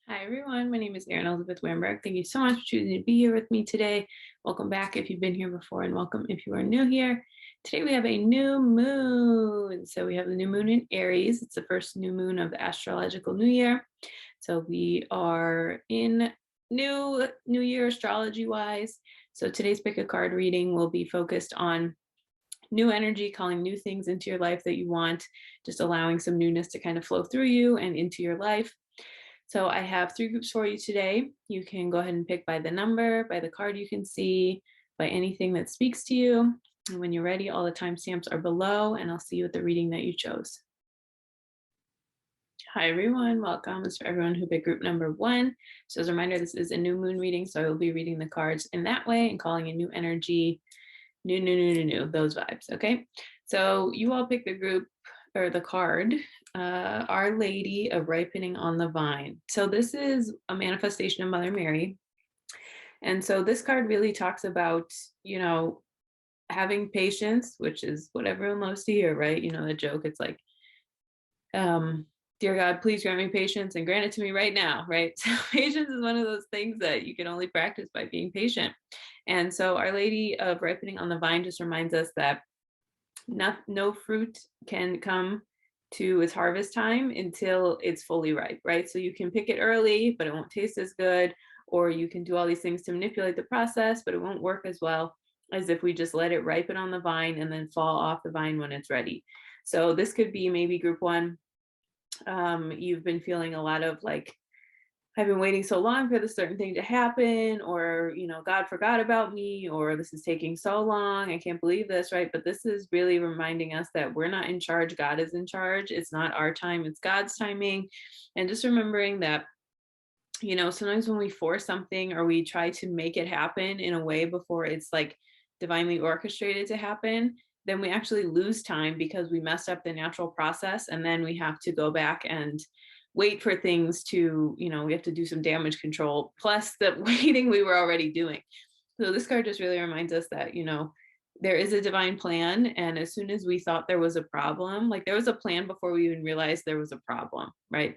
Hi, everyone. My name is Erin Elizabeth Wamberg. Thank you so much for choosing to be here with me today. Welcome back if you've been here before, and welcome if you are new here. Today we have a new moon. So we have the new moon in Aries. It's the first new moon of the astrological new year. So we are in new year astrology wise. So today's pick a card reading will be focused on new energy, calling new things into your life that you want, just allowing some newness to kind of flow through you and into your life. So I have three groups for you today. You can go ahead and pick by the number, by the card you can see, by anything that speaks to you. And when you're ready, all the timestamps are below, and I'll see you at the reading that you chose. Hi, everyone. Welcome. It's for everyone who picked group number 1. So as a reminder, this is a new moon reading, so I will be reading the cards in that way and calling in new energy, new, those vibes, okay? So you all pick the group or the card, Our Lady of Ripening on the Vine. So this is a manifestation of Mother Mary. And so this card really talks about, having patience, which is what everyone loves to hear, right? You know, the joke, it's like, dear God, please grant me patience and grant it to me right now, right? So patience is one of those things that you can only practice by being patient. And so Our Lady of Ripening on the Vine just reminds us that no fruit can come to its harvest time until it's fully ripe, right? So you can pick it early, but it won't taste as good, or you can do all these things to manipulate the process, but it won't work as well as if we just let it ripen on the vine and then fall off the vine when it's ready. So this could be maybe group 1. You've been feeling a lot of like, I've been waiting so long for this certain thing to happen, or, God forgot about me, or this is taking so long. I can't believe this, right? But this is really reminding us that we're not in charge. God is in charge. It's not our time, it's God's timing. And just remembering that, sometimes when we force something or we try to make it happen in a way before it's like divinely orchestrated to happen, then we actually lose time because we messed up the natural process. And then we have to go back and wait for things to, we have to do some damage control plus the waiting we were already doing. So this card just really reminds us that, there is a divine plan. And as soon as we thought there was a problem, like there was a plan before we even realized there was a problem, right?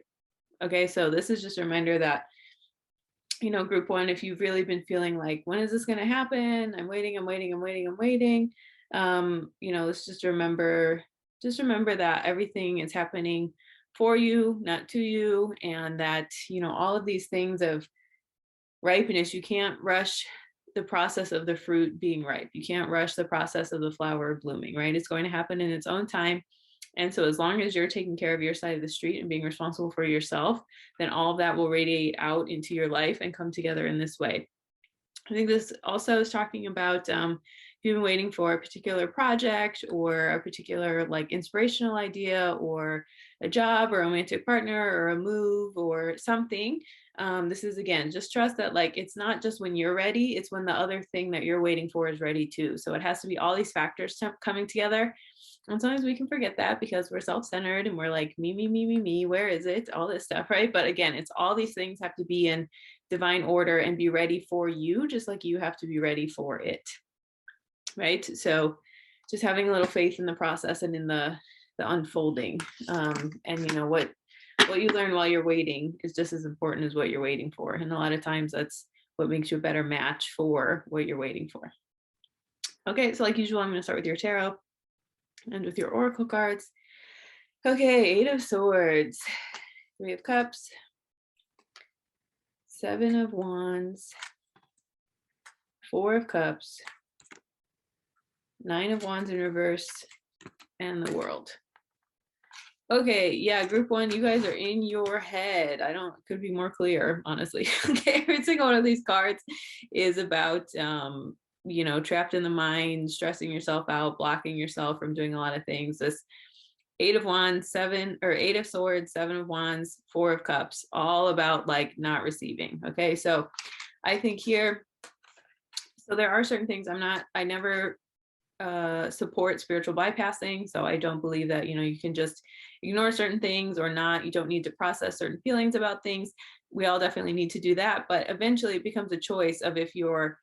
Okay, so this is just a reminder that, group 1, if you've really been feeling like, when is this going to happen? I'm waiting. Let's just remember that everything is happening for you, not to you, and that, all of these things of ripeness, you can't rush the process of the fruit being ripe. You can't rush the process of the flower blooming, right? It's going to happen in its own time. And so as long as you're taking care of your side of the street and being responsible for yourself, then all of that will radiate out into your life and come together in this way. I think this also is talking about if you've been waiting for a particular project or a particular like inspirational idea or a job or a romantic partner or a move or something. This is, again, just trust that like it's not just when you're ready, it's when the other thing that you're waiting for is ready too. So it has to be all these factors coming together. And sometimes we can forget that because we're self-centered and we're like, me, where is it? All this stuff, right? But again, it's all these things have to be in divine order and be ready for you, just like you have to be ready for it, right? So just having a little faith in the process and in the unfolding. And what you learn while you're waiting is just as important as what you're waiting for. And a lot of times that's what makes you a better match for what you're waiting for. Okay, so like usual, I'm going to start with your tarot and with your oracle cards. Okay, 8 of Swords, 3 of Cups, 7 of Wands, 4 of Cups, 9 of Wands in reverse, and the World. Okay, yeah, group 1, you guys are in your head. Could be more clear, honestly. Okay, every single one of these cards is about trapped in the mind, stressing yourself out, blocking yourself from doing a lot of things. This 8 of Wands, 8 of Swords, 7 of Wands, 4 of Cups, all about like not receiving. Okay, so I think here, so there are certain things I never support spiritual bypassing. So I don't believe that, you can just ignore certain things or not. You don't need to process certain feelings about things. We all definitely need to do that. But eventually it becomes a choice of if you're,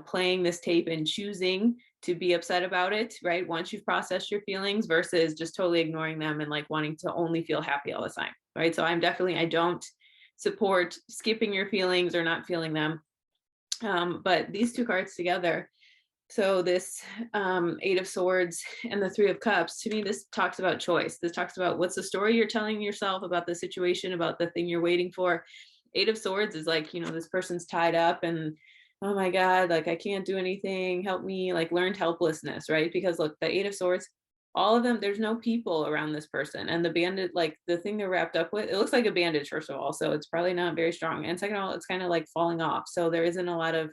playing this tape and choosing to be upset about it, right? Once you've processed your feelings versus just totally ignoring them and like wanting to only feel happy all the time, right? So I don't support skipping your feelings or not feeling them. But these two cards together, so this Eight of Swords and the Three of Cups, to me, this talks about choice. This talks about what's the story you're telling yourself about the situation, about the thing you're waiting for. Eight of Swords is like, this person's tied up and, oh my God, like I can't do anything, help me, like learned helplessness, right? Because look, the Eight of Swords, all of them, there's no people around this person. And the bandage, like the thing they're wrapped up with, it looks like a bandage, first of all. So it's probably not very strong. And second of all, it's kind of like falling off. So there isn't a lot of,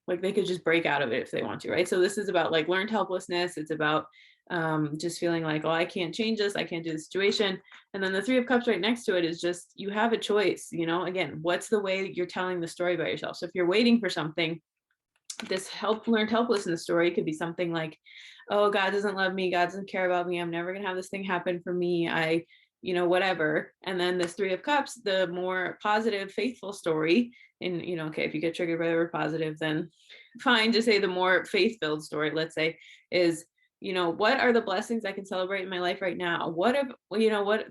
like they could just break out of it if they want to, right? So this is about like learned helplessness. It's about just feeling like, oh, I can't change this, I can't do the situation. And then the Three of Cups right next to it is just, you have a choice, again, what's the way you're telling the story about yourself? So if you're waiting for something, this learned helplessness story could be something like, oh, God doesn't love me, God doesn't care about me, I'm never gonna have this thing happen for me, whatever. And then this Three of Cups, the more positive, faithful story. And okay, if you get triggered by the word positive, then fine, just say the more faith-filled story, let's say, is what are the blessings I can celebrate in my life right now?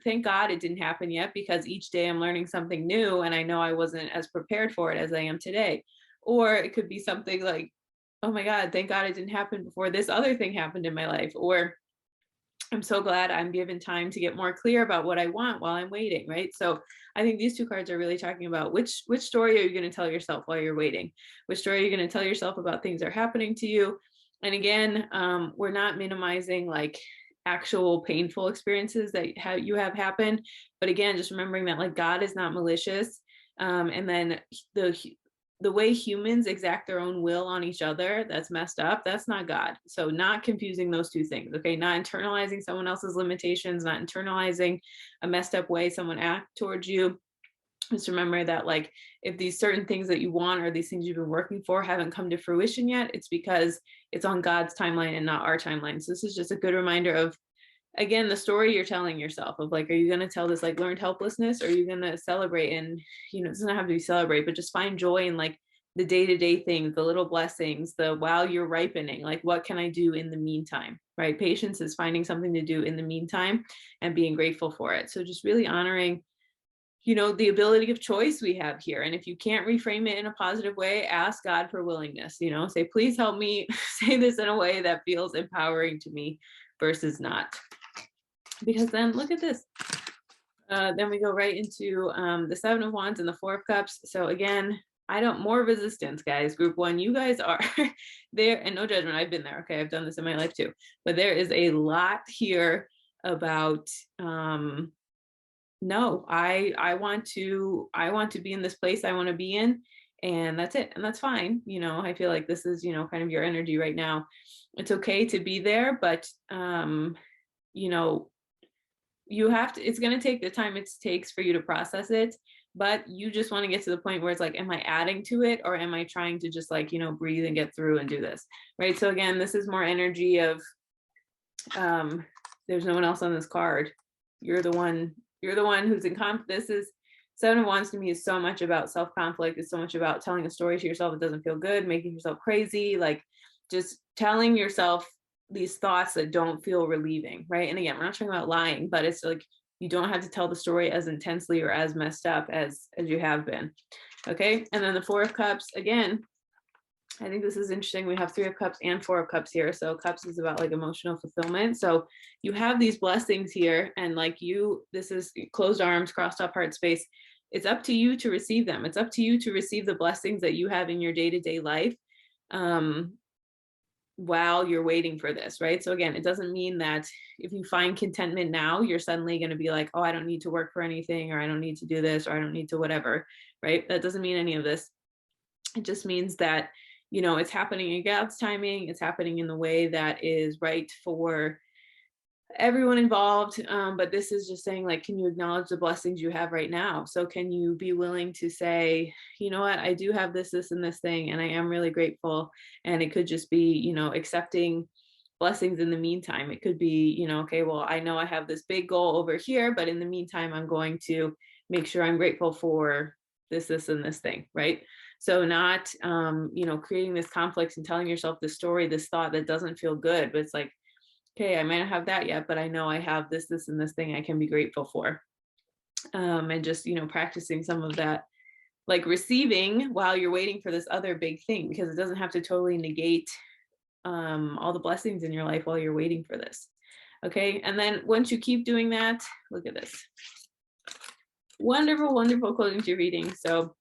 Thank God it didn't happen yet, because each day I'm learning something new and I know I wasn't as prepared for it as I am today. Or it could be something like, oh my God, thank God it didn't happen before this other thing happened in my life. Or I'm so glad I'm given time to get more clear about what I want while I'm waiting, right? So I think these two cards are really talking about which story are you going to tell yourself while you're waiting? Which story are you going to tell yourself about things that are happening to you? And again, we're not minimizing like actual painful experiences that you have happened, but again, just remembering that like God is not malicious, and then the way humans exact their own will on each other, that's messed up. That's not God. So not confusing those two things, okay? Not internalizing someone else's limitations, not internalizing a messed up way someone acts towards you. Just remember that like, if these certain things that you want or these things you've been working for haven't come to fruition yet, it's because it's on God's timeline and not our timeline. So this is just a good reminder of, again, the story you're telling yourself of like, are you going to tell this like learned helplessness, or are you going to celebrate? And it doesn't have to be celebrate, but just find joy in like the day-to-day things, the little blessings, the while you're ripening, like what can I do in the meantime, right? Patience is finding something to do in the meantime and being grateful for it. So just really honoring the ability of choice we have here. And if you can't reframe it in a positive way, ask God for willingness, say, please help me say this in a way that feels empowering to me versus not. Because then look at this. Then we go right into the Seven of Wands and the Four of Cups. So again, more resistance, guys. Group one, you guys are there, and no judgment. I've been there. Okay, I've done this in my life too. But there is a lot here about no, I want to be in this place I want to be in, and that's it, and that's fine. I feel like this is kind of your energy right now. It's okay to be there, but you have to, it's going to take the time it takes for you to process it, but you just want to get to the point where it's like, am I adding to it, or am I trying to just like breathe and get through and do this, right? So again, this is more energy of there's no one else on this card. You're the one who's in conflict. This is Seven of Wands to me is so much about self-conflict. It's so much about telling a story to yourself that doesn't feel good, making yourself crazy, like just telling yourself these thoughts that don't feel relieving, right? And again, we're not talking about lying, but it's like you don't have to tell the story as intensely or as messed up as you have been. Okay. And then the Four of Cups, again, I think this is interesting. We have Three of Cups and Four of Cups here. So Cups is about like emotional fulfillment. So you have these blessings here, and like this is closed arms, crossed up heart space. It's up to you to receive them. It's up to you to receive the blessings that you have in your day-to-day life while you're waiting for this, right? So again, it doesn't mean that if you find contentment now, you're suddenly going to be like, oh, I don't need to work for anything, or I don't need to do this, or I don't need to whatever, right? That doesn't mean any of this. It just means that it's happening in God's timing. It's happening in the way that is right for everyone involved. But this is just saying, like, can you acknowledge the blessings you have right now? So can you be willing to say, you know what, I do have this, and this thing, and I am really grateful. And it could just be, accepting blessings in the meantime. It could be, okay, well, I know I have this big goal over here, but in the meantime, I'm going to make sure I'm grateful for this, and this thing, right? So not, creating this conflict and telling yourself this story, this thought that doesn't feel good, but it's like, okay, I might not have that yet, but I know I have this, and this thing I can be grateful for. And just, practicing some of that, like receiving while you're waiting for this other big thing, because it doesn't have to totally negate all the blessings in your life while you're waiting for this. Okay. And then once you keep doing that, look at this. Wonderful, wonderful closing to your reading. So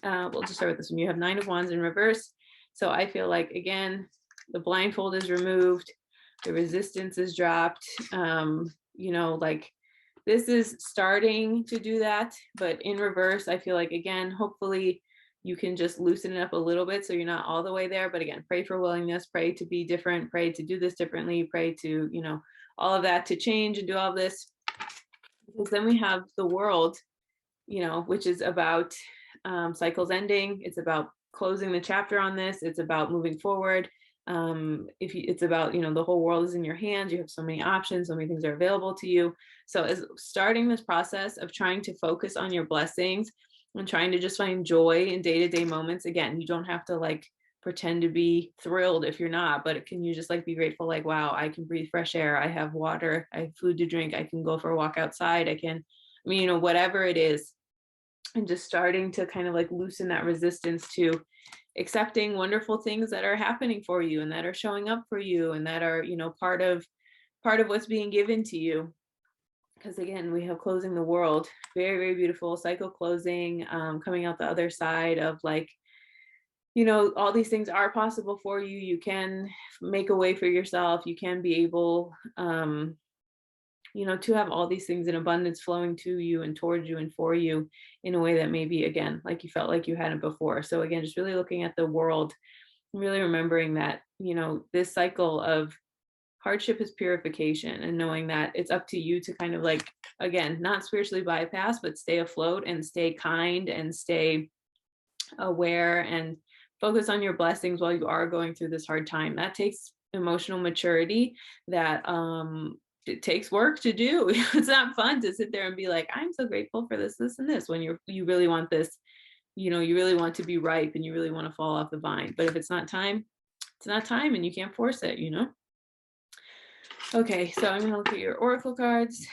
we'll just start with this one. You have 9 of Wands in reverse. So I feel like, again, the blindfold is removed, the resistance is dropped. Like this is starting to do that, but in reverse, I feel like, again, hopefully you can just loosen it up a little bit so you're not all the way there. But again, pray for willingness, pray to be different, pray to do this differently, pray to, all of that to change and do all this. Because then we have the world, which is about cycles ending. It's about closing the chapter on this. It's about moving forward. It's about, the whole world is in your hands. You have so many options, so many things are available to you. So as starting this process of trying to focus on your blessings and trying to just find joy in day-to-day moments. Again, you don't have to like pretend to be thrilled if you're not, but can you just like be grateful, like, wow, I can breathe fresh air, I have water, I have food to drink, I can go for a walk outside, whatever it is. And just starting to kind of like loosen that resistance to accepting wonderful things that are happening for you and that are showing up for you and that are, part of what's being given to you. Because again, we have closing the world, very, very beautiful cycle closing, coming out the other side of like, all these things are possible for you. You can make a way for yourself. You can be able, to have all these things in abundance flowing to you and towards you and for you in a way that maybe, again, like you felt like you hadn't before. So again, just really looking at the world, really remembering that, this cycle of hardship is purification, and knowing that it's up to you to kind of like, again, not spiritually bypass, but stay afloat and stay kind and stay aware and focus on your blessings while you are going through this hard time. That takes emotional maturity that it takes work to do. It's not fun to sit there and be like, I'm so grateful for this, this, and this, when you really want this, you really want to be ripe and you really want to fall off the vine. But if it's not time, it's not time, and you can't force it, Okay, so I'm gonna look at your oracle cards.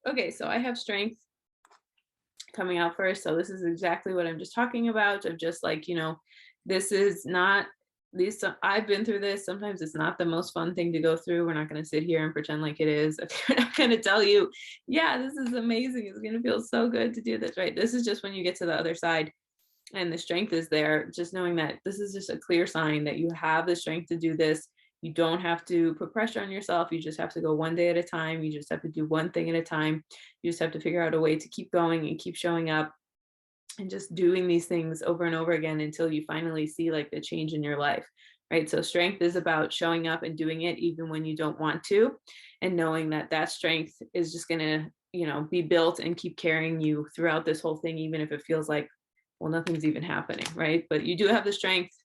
Okay, so I have strength coming out first. So this is exactly what I'm just talking about, of just like, this is not these, I've been through this. Sometimes it's not the most fun thing to go through. We're not going to sit here and pretend like it is. We're not going to tell you, yeah, this is amazing, it's going to feel so good to do this, right? This is just when you get to the other side and the strength is there, just knowing that this is just a clear sign that you have the strength to do this. You don't have to put pressure on yourself. You just have to go one day at a time. You just have to do one thing at a time. You just have to figure out a way to keep going and keep showing up and just doing these things over and over again until you finally see like the change in your life, right? So strength is about showing up and doing it even when you don't want to, and knowing that that strength is just going to, be built and keep carrying you throughout this whole thing, even if it feels like, well, nothing's even happening, right? But you do have the strength.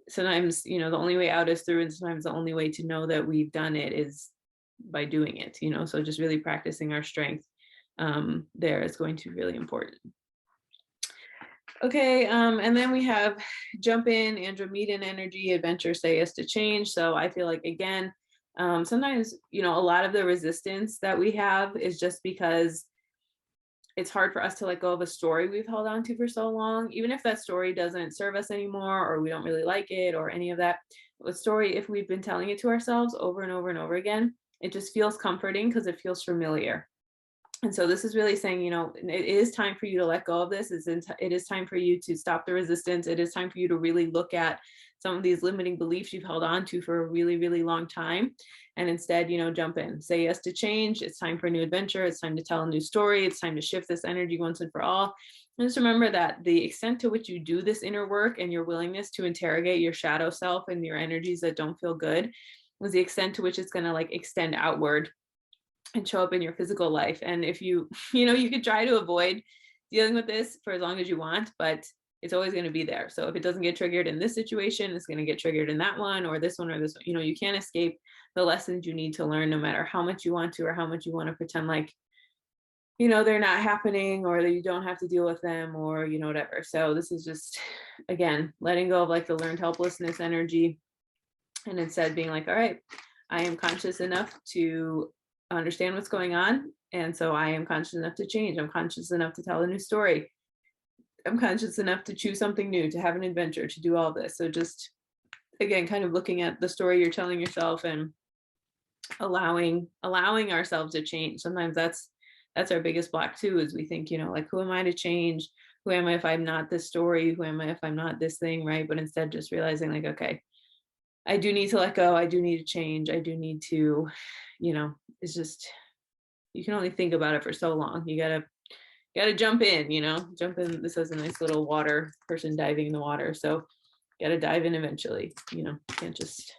Sometimes, the only way out is through, and sometimes the only way to know that we've done it is by doing it, so just really practicing our strength there is going to be really important. Okay, and then we have jump in, Andromedan energy, adventure, say yes to change. So I feel like, again, sometimes, a lot of the resistance that we have is just because it's hard for us to let go of a story we've held on to for so long, even if that story doesn't serve us anymore, or we don't really like it, or any of that. A story, if we've been telling it to ourselves over and over and over again, it just feels comforting because it feels familiar. And so this is really saying, it is time for you to let go of this. It is time for you to stop the resistance. It is time for you to really look at some of these limiting beliefs you've held on to for a really, really long time. And instead, jump in, say yes to change. It's time for a new adventure. It's time to tell a new story. It's time to shift this energy once and for all. And just remember that the extent to which you do this inner work and your willingness to interrogate your shadow self and your energies that don't feel good is the extent to which it's going to like extend outward and show up in your physical life. And if you could try to avoid dealing with this for as long as you want, but it's always going to be there. So if it doesn't get triggered in this situation, it's going to get triggered in that one or this one or this one. You can't escape the lessons you need to learn, no matter how much you want to, or how much you want to pretend like, they're not happening, or that you don't have to deal with them, or, whatever. So this is just, again, letting go of like the learned helplessness energy, and instead being like, all right, I am conscious enough to understand what's going on. And so I am conscious enough to change. I'm conscious enough to tell a new story. I'm conscious enough to choose something new, to have an adventure, to do all this. So just, again, kind of looking at the story you're telling yourself and allowing ourselves to change. Sometimes that's our biggest block too, is we think, like, who am I to change? Who am I if I'm not this story? Who am I if I'm not this thing, right? But instead just realizing, like, okay, I do need to let go. I do need to change. I do need to, it's just, you can only think about it for so long. You gotta jump in, jump in. This has a nice little water person diving in the water. So gotta dive in eventually, can't just,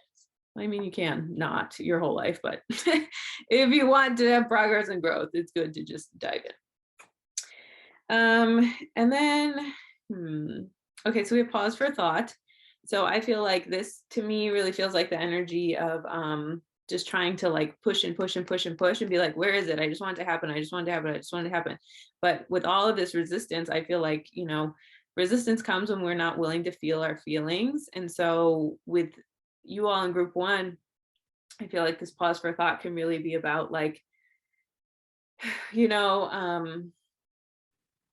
I mean, you can not your whole life, but if you want to have progress and growth, it's good to just dive in. And then, okay, so we have pause for thought. So I feel like this to me really feels like the energy of just trying to like push and push and push and push and be like, where is it? I just want it to happen. I just want it to happen. I just want it to happen. But with all of this resistance, I feel like, resistance comes when we're not willing to feel our feelings. And so with you all in group one, I feel like this pause for thought can really be about like,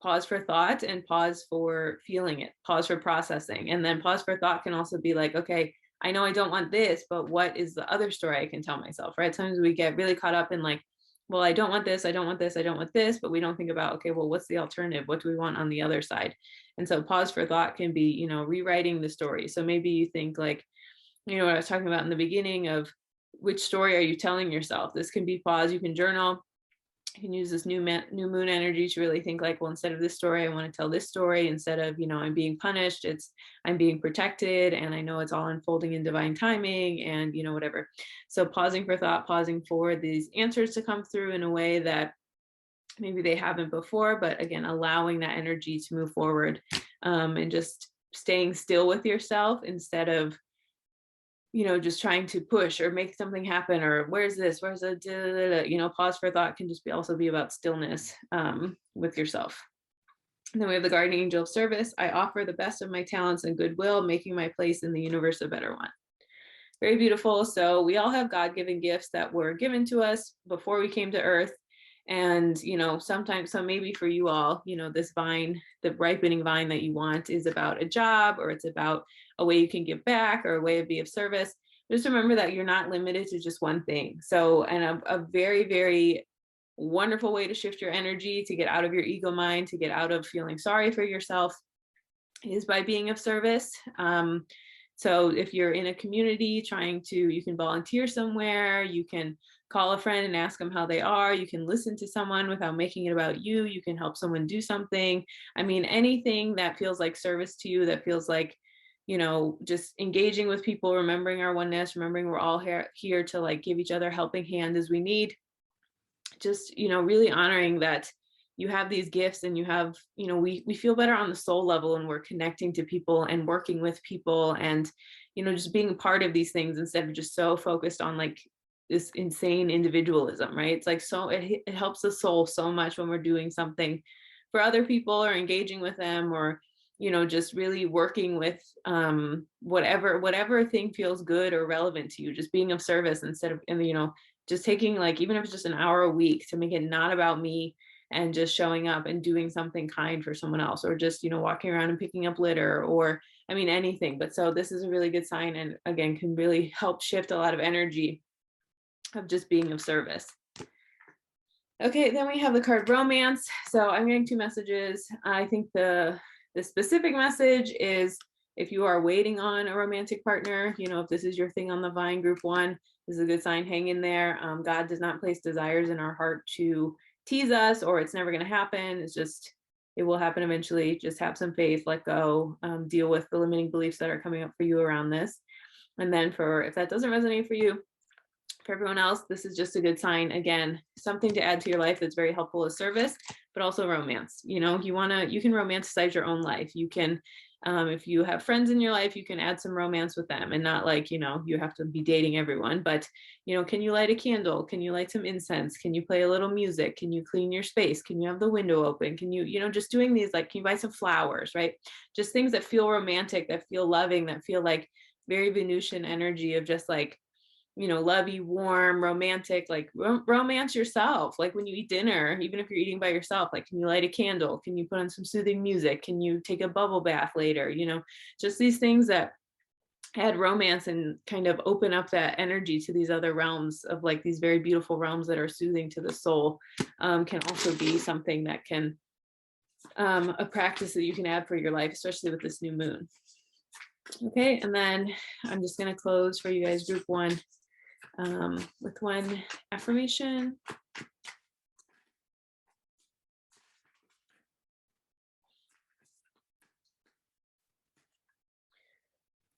pause for thought and pause for feeling it, pause for processing. And then pause for thought can also be like, okay, I know I don't want this, but what is the other story I can tell myself, right? Sometimes we get really caught up in like, well, I don't want this, I don't want this, I don't want this, but we don't think about, okay, well, what's the alternative? What do we want on the other side? And so pause for thought can be, rewriting the story. So maybe you think like, what I was talking about in the beginning of which story are you telling yourself? This can be pause. You can journal. You can use this new moon energy to really think like, well, instead of this story, I want to tell this story. Instead of, I'm being punished, it's I'm being protected, and I know it's all unfolding in divine timing, and whatever. So pausing for thought, pausing for these answers to come through in a way that maybe they haven't before, but again, allowing that energy to move forward, and just staying still with yourself instead of just trying to push or make something happen, or where's this, where's the, pause for thought can just also be about stillness with yourself. And then we have the guardian angel of service. I offer the best of my talents and goodwill, making my place in the universe a better one. Very beautiful. So we all have God-given gifts that were given to us before we came to earth. And, sometimes, so maybe for you all, this vine, the ripening vine that you want is about a job, or it's about a way you can give back, or a way to be of service. Just remember that you're not limited to just one thing. So, and a very, very wonderful way to shift your energy, to get out of your ego mind, to get out of feeling sorry for yourself, is by being of service. So if you're in a community you can volunteer somewhere, you can call a friend and ask them how they are, you can listen to someone without making it about you, you can help someone do something. I mean, anything that feels like service to you, that feels like, just engaging with people, remembering our oneness, remembering we're all here to like give each other a helping hand as we need. Just, really honoring that you have these gifts, and you have, we feel better on the soul level, and we're connecting to people and working with people, and, just being a part of these things instead of just so focused on like this insane individualism, right? It's like, so it helps the soul so much when we're doing something for other people, or engaging with them, or, just really working with whatever thing feels good or relevant to you, just being of service instead of, and just taking like, even if it's just an hour a week, to make it not about me, and just showing up and doing something kind for someone else, or just, walking around and picking up litter, or, I mean, anything. But so this is a really good sign, and again, can really help shift a lot of energy of just being of service. Okay, then we have the card romance. So I'm getting two messages. I think the specific message is, if you are waiting on a romantic partner, if this is your thing on the vine group one, this is a good sign. Hang in there. God does not place desires in our heart to tease us, or it's never going to happen. It's just, it will happen eventually. Just have some faith, let go, deal with the limiting beliefs that are coming up for you around this. And then if that doesn't resonate for you, for everyone else, this is just a good sign. Again, something to add to your life that's very helpful as service, but also romance. You can romanticize your own life. You can, if you have friends in your life, you can add some romance with them, and not like, you have to be dating everyone, but, can you light a candle? Can you light some incense? Can you play a little music? Can you clean your space? Can you have the window open? Can you, just doing these, like, can you buy some flowers, right? Just things that feel romantic, that feel loving, that feel like very Venusian energy of just like, lovey, warm, romantic, like romance yourself. Like when you eat dinner, even if you're eating by yourself, like, can you light a candle? Can you put on some soothing music? Can you take a bubble bath later? Just these things that add romance and kind of open up that energy to these other realms of like these very beautiful realms that are soothing to the soul, can also be something that can, a practice that you can add for your life, especially with this new moon. Okay, and then I'm just going to close for you guys, group one, with one affirmation.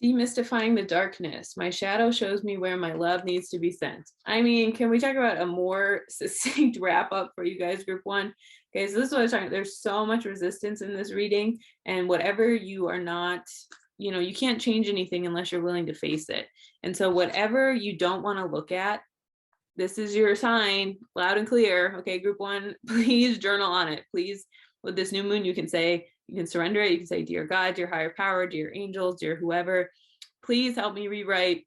Demystifying the darkness. My shadow shows me where my love needs to be sent. I mean, can we talk about a more succinct wrap up for you guys, group one? Okay, so this is what I was talking about. There's so much resistance in this reading, and whatever you are not, you can't change anything unless you're willing to face it. And so whatever you don't want to look at, this is your sign, loud and clear. Okay, group one, please journal on it. Please, with this new moon, you can surrender it. You can say, dear God, dear higher power, dear angels, dear whoever, please help me rewrite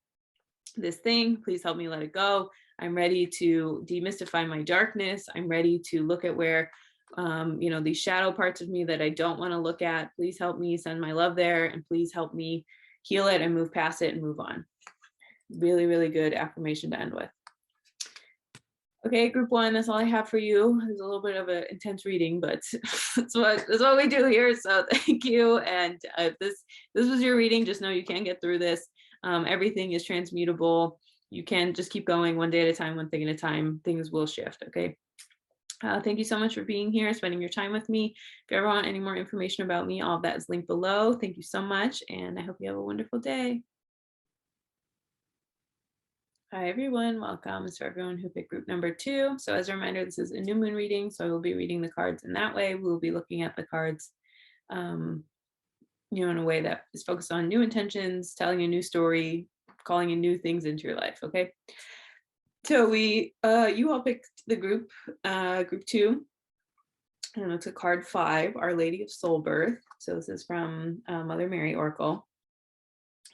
this thing. Please help me let it go. I'm ready to demystify my darkness. I'm ready to look at where, these shadow parts of me that I don't want to look at. Please help me send my love there, and please help me heal it and move past it and move on. Really, really good affirmation to end with. Okay, group one, that's all I have for you. It's a little bit of an intense reading, but that's what we do here. So thank you. And if this was your reading, just know you can get through this. Everything is transmutable. You can just keep going one day at a time, one thing at a time. Things will shift. Okay. Thank you so much for being here, spending your time with me. If you ever want any more information about me, all of that is linked below. Thank you so much, and I hope you have a wonderful day. Hi everyone, welcome. It's for everyone who picked group number 2. So as a reminder, this is a new moon reading, so I will be reading the cards in that way. We'll be looking at the cards, in a way that is focused on new intentions, telling a new story, calling in new things into your life. Okay. So you all picked the group 2, and it's a card 5, Our Lady of Soul Birth. So this is from Mother Mary Oracle.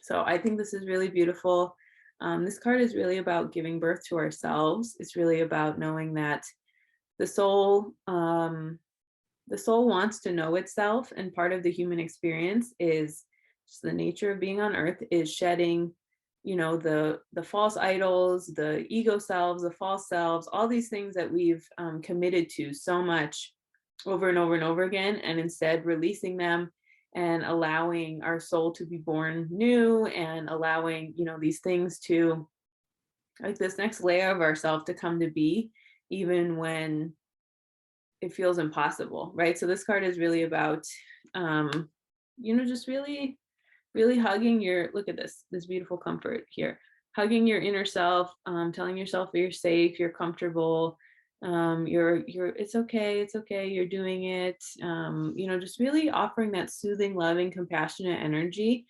So I think this is really beautiful. This card is really about giving birth to ourselves. It's really about knowing that the soul wants to know itself, and part of the human experience is just the nature of being on earth is shedding, the false idols, the ego selves, the false selves, all these things that we've committed to so much over and over and over again, and instead releasing them and allowing our soul to be born new, and allowing, these things to, like, this next layer of ourself to come to be, even when it feels impossible, right? So this card is really about, just really, really hugging look at this beautiful comfort here, hugging your inner self, telling yourself you're safe, you're comfortable, it's okay, you're doing it, just really offering that soothing, loving, compassionate energy,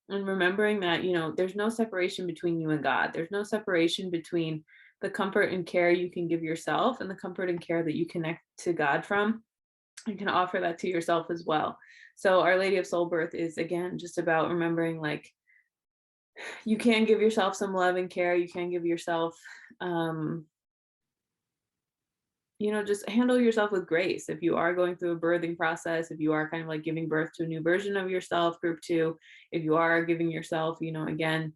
and remembering that, there's no separation between you and God. There's no separation between the comfort and care you can give yourself and the comfort and care that you connect to God from. You can offer that to yourself as well. So Our Lady of Soul Birth is, again, just about remembering, like, you can give yourself some love and care. You can give yourself, just handle yourself with grace. If you are going through a birthing process, if you are kind of like giving birth to a new version of yourself, group 2, if you are giving yourself, again,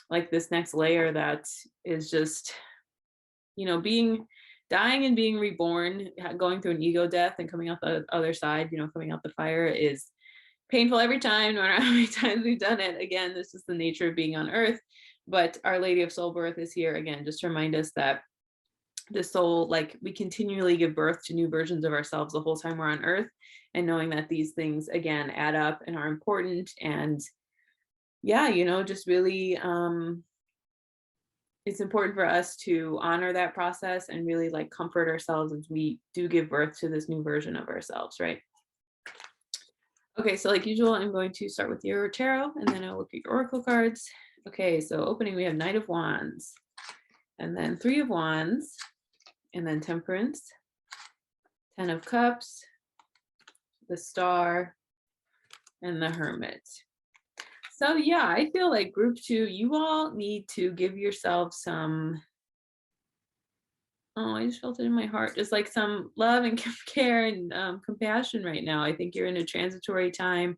like this next layer that is just, dying and being reborn, going through an ego death and coming out the other side, coming out the fire is painful every time, no matter how many times we've done it. Again, this is the nature of being on earth. But Our Lady of Soul Birth is here, again, just to remind us that the soul, like, we continually give birth to new versions of ourselves the whole time we're on earth, and knowing that these things, again, add up and are important. And yeah, just really, it's important for us to honor that process and really, like, comfort ourselves as we do give birth to this new version of ourselves, right? Okay, so like usual, I'm going to start with your tarot, and then I'll look at your oracle cards. Okay, so opening, we have Knight of Wands, and then 3 of Wands, and then Temperance, 10 of Cups, the Star, and the Hermit. So yeah, I feel like group 2, you all need to give yourself some, oh, I just felt it in my heart, just like some love and care and compassion right now. I think you're in a transitory time.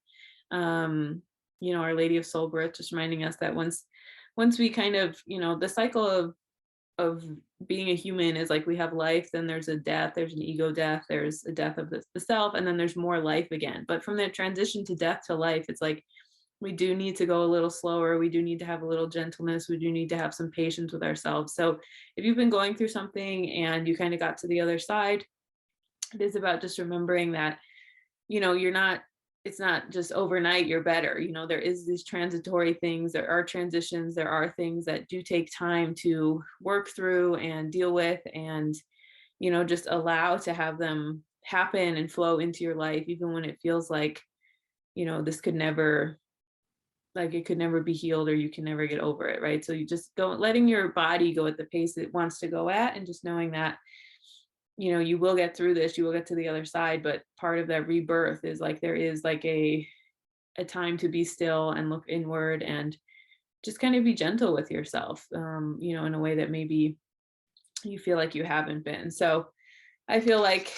Um, Our Lady of Soul Birth just reminding us that once we kind of, the cycle of being a human is like we have life, then there's a death, there's an ego death, there's a death of the self, and then there's more life again. But from that transition to death to life, it's like we do need to go a little slower. We do need to have a little gentleness. We do need to have some patience with ourselves. So if you've been going through something and you kind of got to the other side, it is about just remembering that, you're not, it's not just overnight you're better. There is these transitory things, there are transitions, there are things that do take time to work through and deal with, and, just allow to have them happen and flow into your life, even when it feels like, this could never, like it could never be healed or you can never get over it, right? So you just go, letting your body go at the pace it wants to go at, and just knowing that, you will get through this, you will get to the other side. But part of that rebirth is like there is like a time to be still and look inward and just kind of be gentle with yourself, in a way that maybe you feel like you haven't been. So I feel like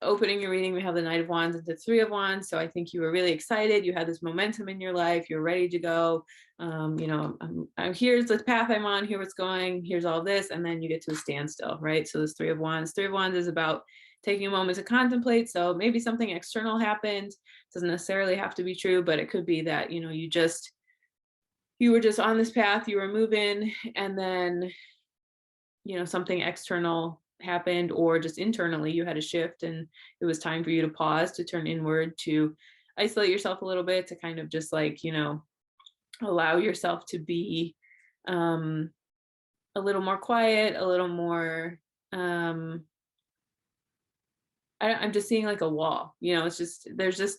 opening your reading, we have the Knight of Wands and the Three of Wands. So I think you were really excited. You had this momentum in your life. You're ready to go. Here's the path I'm on. Here what's going. Here's all this, and then you get to a standstill, right? So this Three of Wands. Three of Wands is about taking a moment to contemplate. So maybe something external happened. Doesn't necessarily have to be true, but it could be that you were just on this path. You were moving, and then something external happened, or just internally you had a shift and it was time for you to pause, to turn inward, to isolate yourself a little bit, to kind of just like, allow yourself to be a little more quiet, a little more I'm just seeing like a wall, it's just,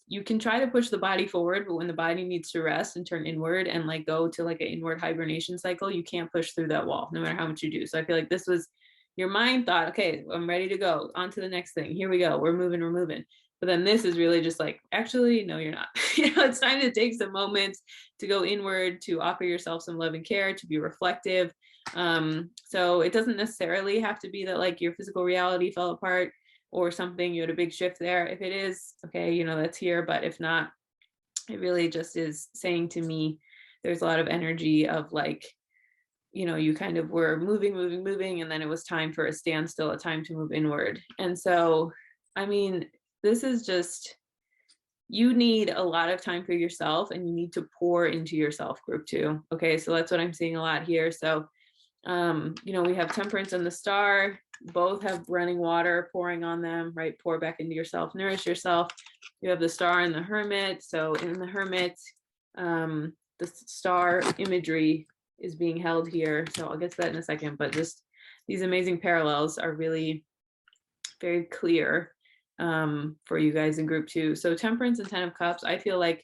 you can try to push the body forward, but when the body needs to rest and turn inward and like go to like an inward hibernation cycle, you can't push through that wall no matter how much you do. So I feel like this was, your mind thought, okay, I'm ready to go on to the next thing. Here we go. We're moving. But then this is really just like, actually, no, you're not. It's time to take some moments to go inward, to offer yourself some love and care, to be reflective. So it doesn't necessarily have to be that like your physical reality fell apart or something, you had a big shift there. If it is, okay, that's here. But if not, it really just is saying to me, there's a lot of energy of like, you kind of were moving, and then it was time for a standstill, a time to move inward. And so, I mean, this is just, you need a lot of time for yourself, and you need to pour into yourself, group 2. Okay, so that's what I'm seeing a lot here. So, we have Temperance and the Star, both have running water pouring on them, right? Pour back into yourself, nourish yourself. You have the Star and the Hermit. So in the Hermit, the star imagery is being held here. So I'll get to that in a second, but just these amazing parallels are really very clear for you guys in group 2. So Temperance and 10 of Cups, I feel like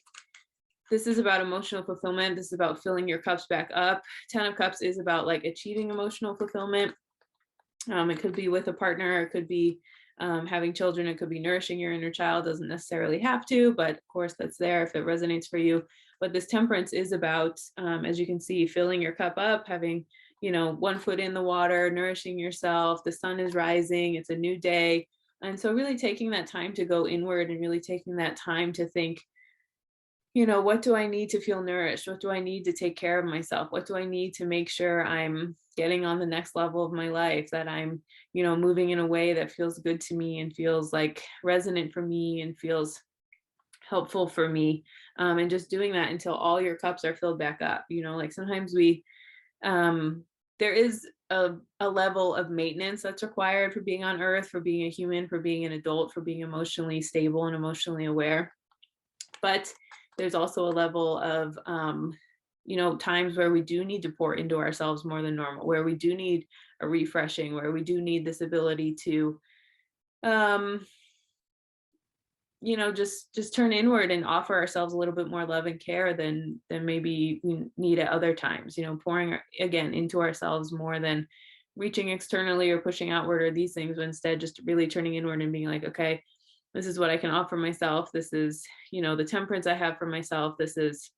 this is about emotional fulfillment. This is about filling your cups back up. 10 of Cups is about like achieving emotional fulfillment. It could be with a partner, it could be having children, it could be nourishing your inner child. Doesn't necessarily have to, but of course that's there if it resonates for you. But this Temperance is about, as you can see, filling your cup up, having, one foot in the water, nourishing yourself. The sun is rising, it's a new day. And so really taking that time to go inward and really taking that time to think, what do I need to feel nourished? What do I need to take care of myself? What do I need to make sure I'm getting on the next level of my life, that I'm, moving in a way that feels good to me and feels like resonant for me and feels helpful for me. And just doing that until all your cups are filled back up. Like sometimes there is a level of maintenance that's required for being on earth, for being a human, for being an adult, for being emotionally stable and emotionally aware. But there's also a level of, times where we do need to pour into ourselves more than normal, where we do need a refreshing, where we do need this ability to, just turn inward and offer ourselves a little bit more love and care than maybe we need at other times, pouring again into ourselves more than reaching externally or pushing outward or these things, but instead just really turning inward and being like, okay, this is what I can offer myself. This is, the temperance I have for myself. This is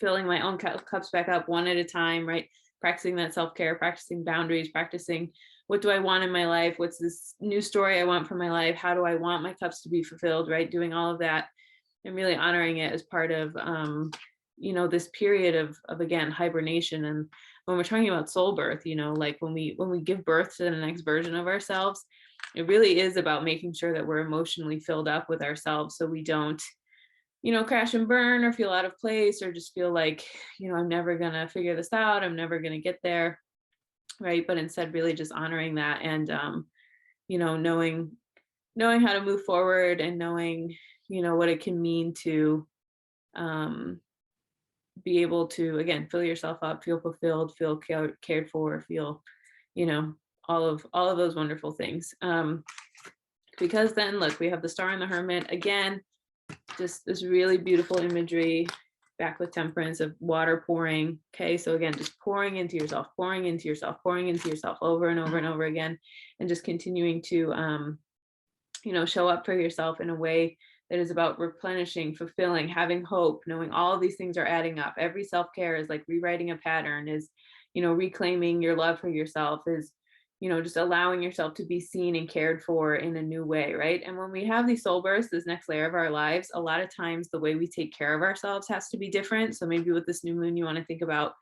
filling my own cups back up one at a time, right? Practicing that self-care, practicing boundaries, practicing what do I want in my life? What's this new story I want for my life? How do I want my cups to be fulfilled, right? Doing all of that and really honoring it as part of, this period of again, hibernation. And when we're talking about soul birth, like when we give birth to the next version of ourselves, it really is about making sure that we're emotionally filled up with ourselves so we don't crash and burn or feel out of place or just feel like, I'm never going to figure this out. I'm never going to get there. Right. But instead, really just honoring that and, knowing how to move forward and knowing, what it can mean to be able to, again, fill yourself up, feel fulfilled, feel cared for, feel, you know, all of those wonderful things. Because then look, we have the star and the hermit again, just this really beautiful imagery back with temperance of water pouring. Okay. So again, just pouring into yourself, pouring into yourself, pouring into yourself over and over and over again, and just continuing to, show up for yourself in a way that is about replenishing, fulfilling, having hope, knowing all of these things are adding up. Every self-care is like rewriting a pattern, is, reclaiming your love for yourself, is, just allowing yourself to be seen and cared for in a new way, right? And when we have these soul births, this next layer of our lives, a lot of times the way we take care of ourselves has to be different. So maybe with this new moon, you want to think about,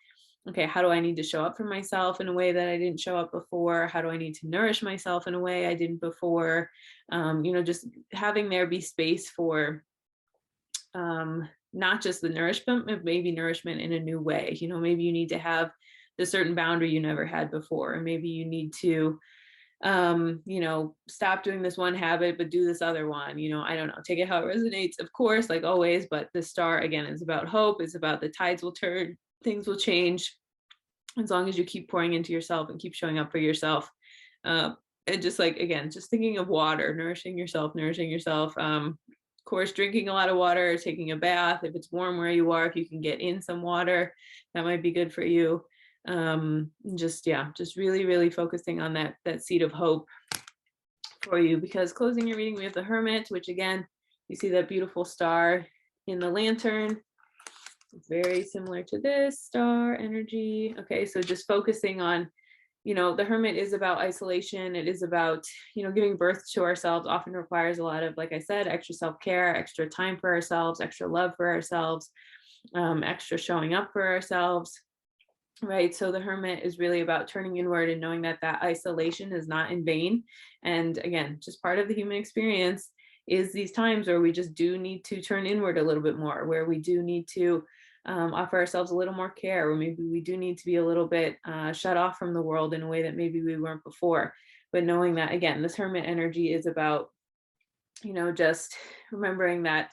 okay, how do I need to show up for myself in a way that I didn't show up before? How do I need to nourish myself in a way I didn't before? Just having there be space for not just the nourishment, but maybe nourishment in a new way. Maybe you need to have the certain boundary you never had before, or maybe you need to stop doing this one habit but do this other one. I don't know, take it how it resonates, of course, like always. But the star again is about hope, it's about the tides will turn, things will change as long as you keep pouring into yourself and keep showing up for yourself. And just like, again, just thinking of water, nourishing yourself. Of course, drinking a lot of water, taking a bath. If it's warm where you are, if you can get in some water, that might be good for you. Just really, really focusing on that seed of hope for you. Because closing your reading, we have the Hermit, which again, you see that beautiful star in the lantern. Very similar to this star energy. Okay, so just focusing on, the Hermit is about isolation. It is about, giving birth to ourselves often requires a lot of, like I said, extra self-care, extra time for ourselves, extra love for ourselves, extra showing up for ourselves, right? So the Hermit is really about turning inward and knowing that isolation is not in vain. And again, just part of the human experience is these times where we just do need to turn inward a little bit more, where we do need to offer ourselves a little more care, or maybe we do need to be a little bit shut off from the world in a way that maybe we weren't before. But knowing that, again, this Hermit energy is about, just remembering that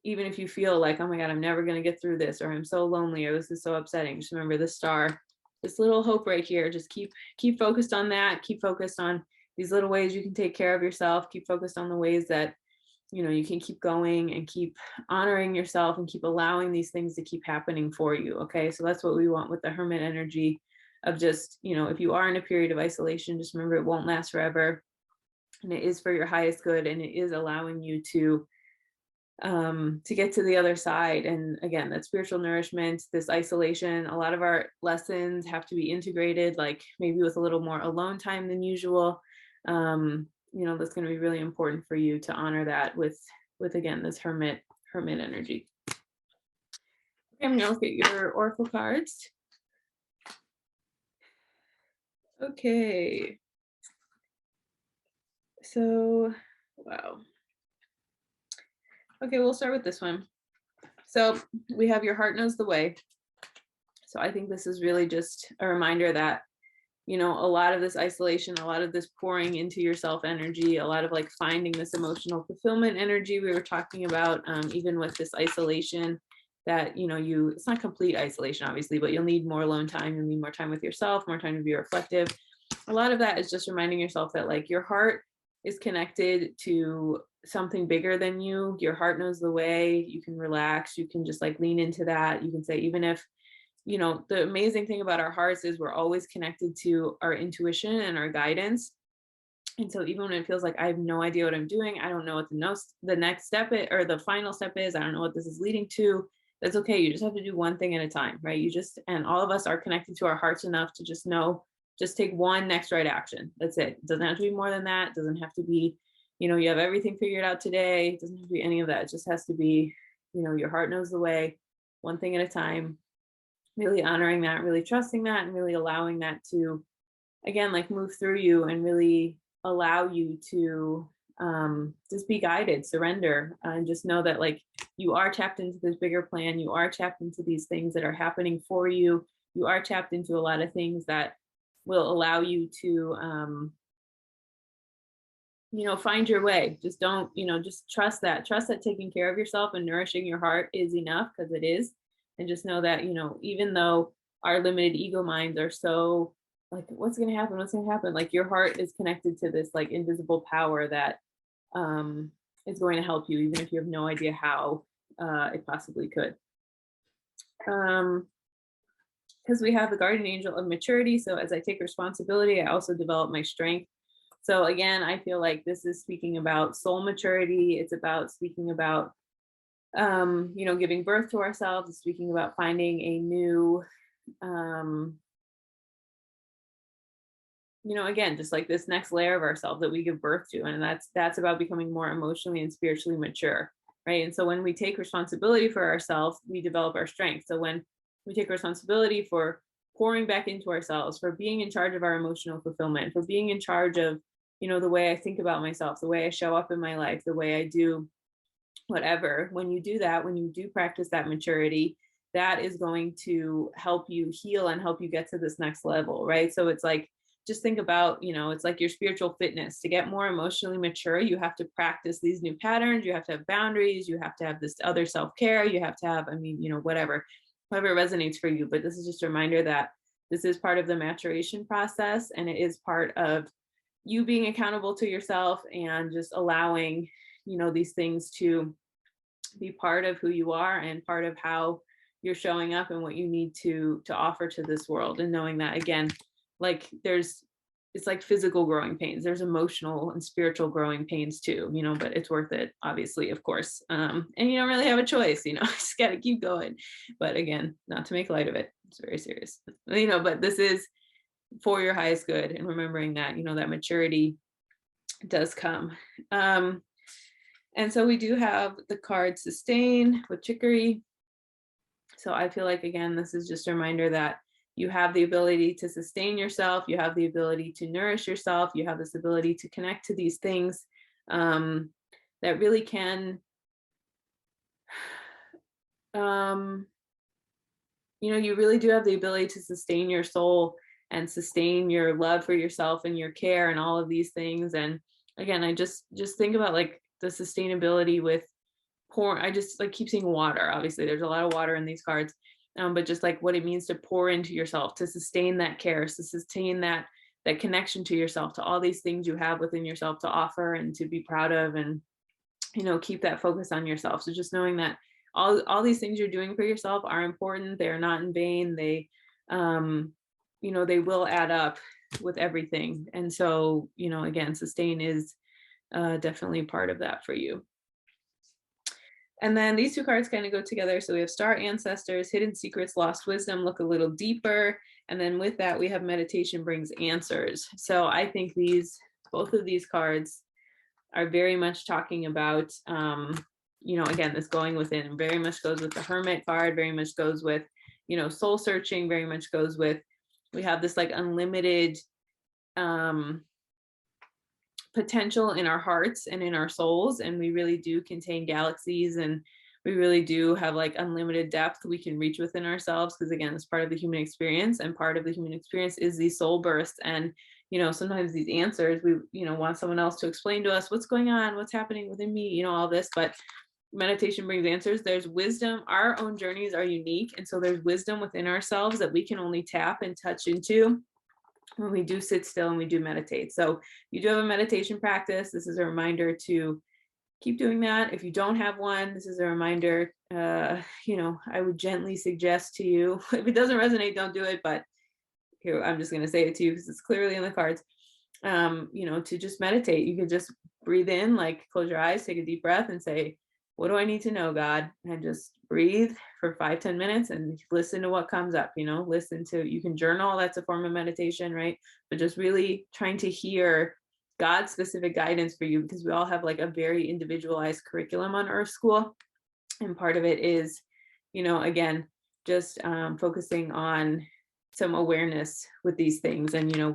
even if you feel like, oh my God, I'm never going to get through this, or I'm so lonely, or this is so upsetting, just remember this star, this little hope right here. Just keep focused on that. Keep focused on these little ways you can take care of yourself. Keep focused on the ways that you can keep going and keep honoring yourself and keep allowing these things to keep happening for you. Okay. So that's what we want with the Hermit energy of just, if you are in a period of isolation, just remember it won't last forever. And it is for your highest good. And it is allowing you to get to the other side. And again, that spiritual nourishment, this isolation, a lot of our lessons have to be integrated, like maybe with a little more alone time than usual. That's going to be really important for you to honor that with again, this hermit energy. Okay, I'm going to look at your oracle cards. Okay. So, wow. Okay, we'll start with this one. So we have your heart knows the way. So I think this is really just a reminder that, a lot of this isolation, a lot of this pouring into yourself energy, a lot of like finding this emotional fulfillment energy we were talking about, even with this isolation that, it's not complete isolation, obviously, but you'll need more alone time. You'll need more time with yourself, more time to be reflective. A lot of that is just reminding yourself that like your heart is connected to something bigger than you. Your heart knows the way. You can relax. You can just like lean into that. You can say, even if, the amazing thing about our hearts is we're always connected to our intuition and our guidance. And so even when it feels like I have no idea what I'm doing, I don't know what the next step is, or the final step is, I don't know what this is leading to, That's okay. You just have to do one thing at a time, right? And all of us are connected to our hearts enough to just know, just take one next right action. That's it. It doesn't have to be more than that. It doesn't have to be, you have everything figured out today. It doesn't have to be any of that. It just has to be, your heart knows the way, one thing at a time, really honoring that, really trusting that, and really allowing that to, again, like move through you and really allow you to just be guided, surrender, and just know that like you are tapped into this bigger plan. You are tapped into these things that are happening for you. You are tapped into a lot of things that will allow you to find your way. Just don't, just trust that taking care of yourself and nourishing your heart is enough, because it is. And just know that, even though our limited ego minds are so like, what's going to happen? What's going to happen? Like your heart is connected to this like invisible power that is going to help you, even if you have no idea how it possibly could. Because we have the guardian angel of maturity. So as I take responsibility, I also develop my strength. So again, I feel like this is speaking about soul maturity. It's about speaking about, giving birth to ourselves. It's speaking about finding a new, again, just like this next layer of ourselves that we give birth to. And that's about becoming more emotionally and spiritually mature. Right. And so when we take responsibility for ourselves, we develop our strength. So when we take responsibility for pouring back into ourselves, for being in charge of our emotional fulfillment, for being in charge of, the way I think about myself, the way I show up in my life, the way I do whatever, when you do that, when you do practice that maturity, that is going to help you heal and help you get to this next level, right? So it's like, just think about, it's like your spiritual fitness. To get more emotionally mature, you have to practice these new patterns, you have to have boundaries, you have to have this other self-care, you have to have, whatever resonates for you. But this is just a reminder that this is part of the maturation process, and it is part of you being accountable to yourself and just allowing, these things to be part of who you are and part of how you're showing up and what you need to offer to this world. And knowing that, again, like it's like physical growing pains, there's emotional and spiritual growing pains too, but it's worth it, obviously, of course. And you don't really have a choice, just got to keep going. But again, not to make light of it, it's very serious, but this is for your highest good, and remembering that, that maturity does come. And so we do have the card sustain with chicory. So I feel like, again, this is just a reminder that you have the ability to sustain yourself. You have the ability to nourish yourself. You have this ability to connect to these things that really can, you really do have the ability to sustain your soul and sustain your love for yourself and your care and all of these things. And again, I just think about like the sustainability with I just like keep seeing water. Obviously there's a lot of water in these cards, but just like what it means to pour into yourself, to sustain that care, to sustain that connection to yourself, to all these things you have within yourself to offer and to be proud of, and keep that focus on yourself. So just knowing that all these things you're doing for yourself are important. They are not in vain. They they will add up with everything. And so, again, sustain is definitely part of that for you. And then these two cards kind of go together. So we have Star Ancestors, Hidden Secrets, Lost Wisdom, look a little deeper. And then with that, we have Meditation Brings Answers. So I think both of these cards are very much talking about, again, this going within, very much goes with the Hermit card, very much goes with, soul searching, very much goes with, we have this like unlimited potential in our hearts and in our souls, and we really do contain galaxies, and we really do have like unlimited depth we can reach within ourselves, because again, it's part of the human experience, and part of the human experience is these soul bursts. And sometimes these answers we want someone else to explain to us what's going on, what's happening within me, all this. But meditation brings answers. There's wisdom. Our own journeys are unique, and so there's wisdom within ourselves that we can only tap and touch into when we do sit still and we do meditate. So you do have a meditation practice. This is a reminder to keep doing that. If you don't have one, this is a reminder, I would gently suggest to you, if it doesn't resonate, don't do it. But here, I'm just going to say it to you because it's clearly in the cards, to just meditate. You could just breathe in, like close your eyes, take a deep breath and say, what do I need to know, God? And just breathe, for 5-10 minutes and listen to what comes up, listen to, you can journal, that's a form of meditation, right? But just really trying to hear God's specific guidance for you, because we all have like a very individualized curriculum on Earth School. And part of it is, again, just focusing on some awareness with these things, and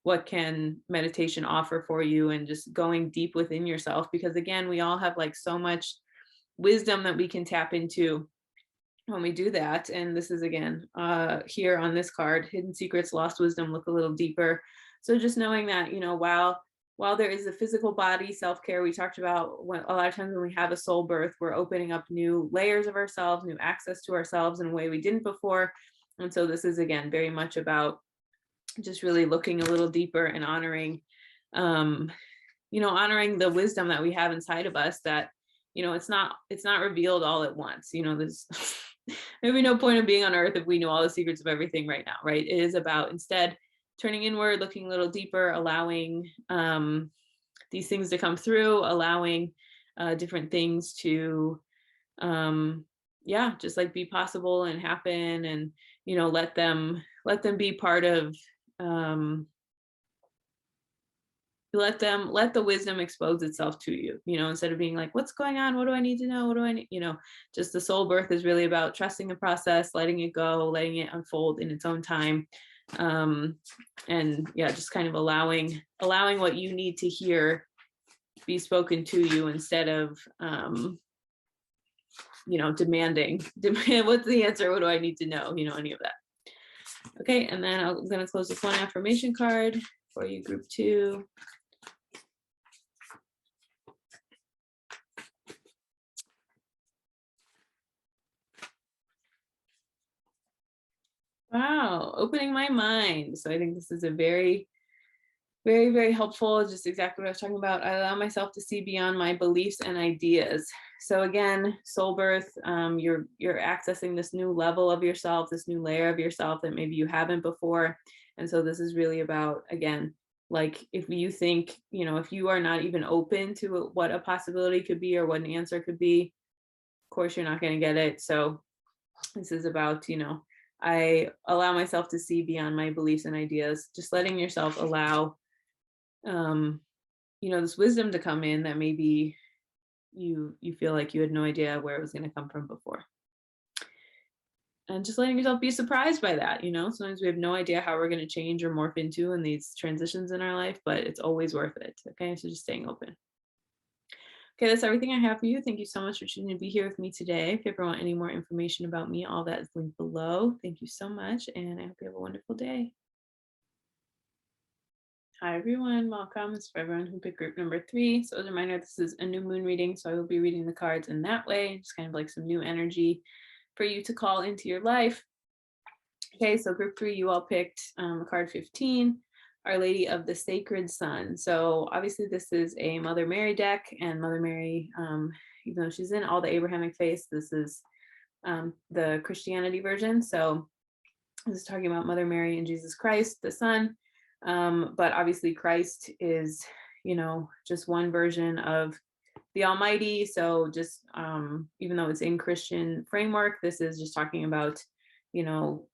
what can meditation offer for you, and just going deep within yourself, because again, we all have like so much wisdom that we can tap into when we do that. And this is again here on this card, hidden secrets, lost wisdom, look a little deeper. So just knowing that, while there is the physical body self-care we talked about, when a lot of times when we have a soul birth, we're opening up new layers of ourselves, new access to ourselves in a way we didn't before. And so this is again very much about just really looking a little deeper and honoring honoring the wisdom that we have inside of us, that it's not revealed all at once. There's maybe no point of being on earth if we know all the secrets of everything right now, right? It is about instead turning inward, looking a little deeper, allowing these things to come through, allowing different things to just like be possible and happen, and let them be part of let the wisdom expose itself to you, instead of being like, what's going on, what do I need to know, what do I need, just the soul birth is really about trusting the process, letting it go, letting it unfold in its own time. And just kind of allowing what you need to hear be spoken to you, instead of demanding what's the answer, what do I need to know, any of that. Okay, and then I'm going to close this one affirmation card for you, group 2. Wow, opening my mind. So I think this is a very, very, very helpful, just exactly what I was talking about. I allow myself to see beyond my beliefs and ideas. So again, soul birth, you're accessing this new level of yourself, this new layer of yourself that maybe you haven't before. And so this is really about, again, like if you think, if you are not even open to what a possibility could be or what an answer could be, of course you're not going to get it. So this is about, I allow myself to see beyond my beliefs and ideas, just letting yourself allow, this wisdom to come in that maybe you feel like you had no idea where it was going to come from before. And just letting yourself be surprised by that. Sometimes we have no idea how we're going to change or morph into in these transitions in our life, but it's always worth it. Okay, so just staying open. Okay, that's everything I have for you. Thank you so much for choosing to be here with me today. If you ever want any more information about me, all that is linked below. Thank you so much, and I hope you have a wonderful day. Hi, everyone. Welcome. It's for everyone who picked group number 3. So as a reminder, this is a new moon reading, so I will be reading the cards in that way, just kind of like some new energy for you to call into your life. Okay, so group 3, you all picked card 15. Our Lady of the Sacred Sun. So obviously this is a Mother Mary deck, and Mother Mary, even though she's in all the Abrahamic faiths, this is the Christianity version. So this is talking about Mother Mary and Jesus Christ, the Son. But obviously Christ is, just one version of the Almighty. So just even though it's in Christian framework, this is just talking about,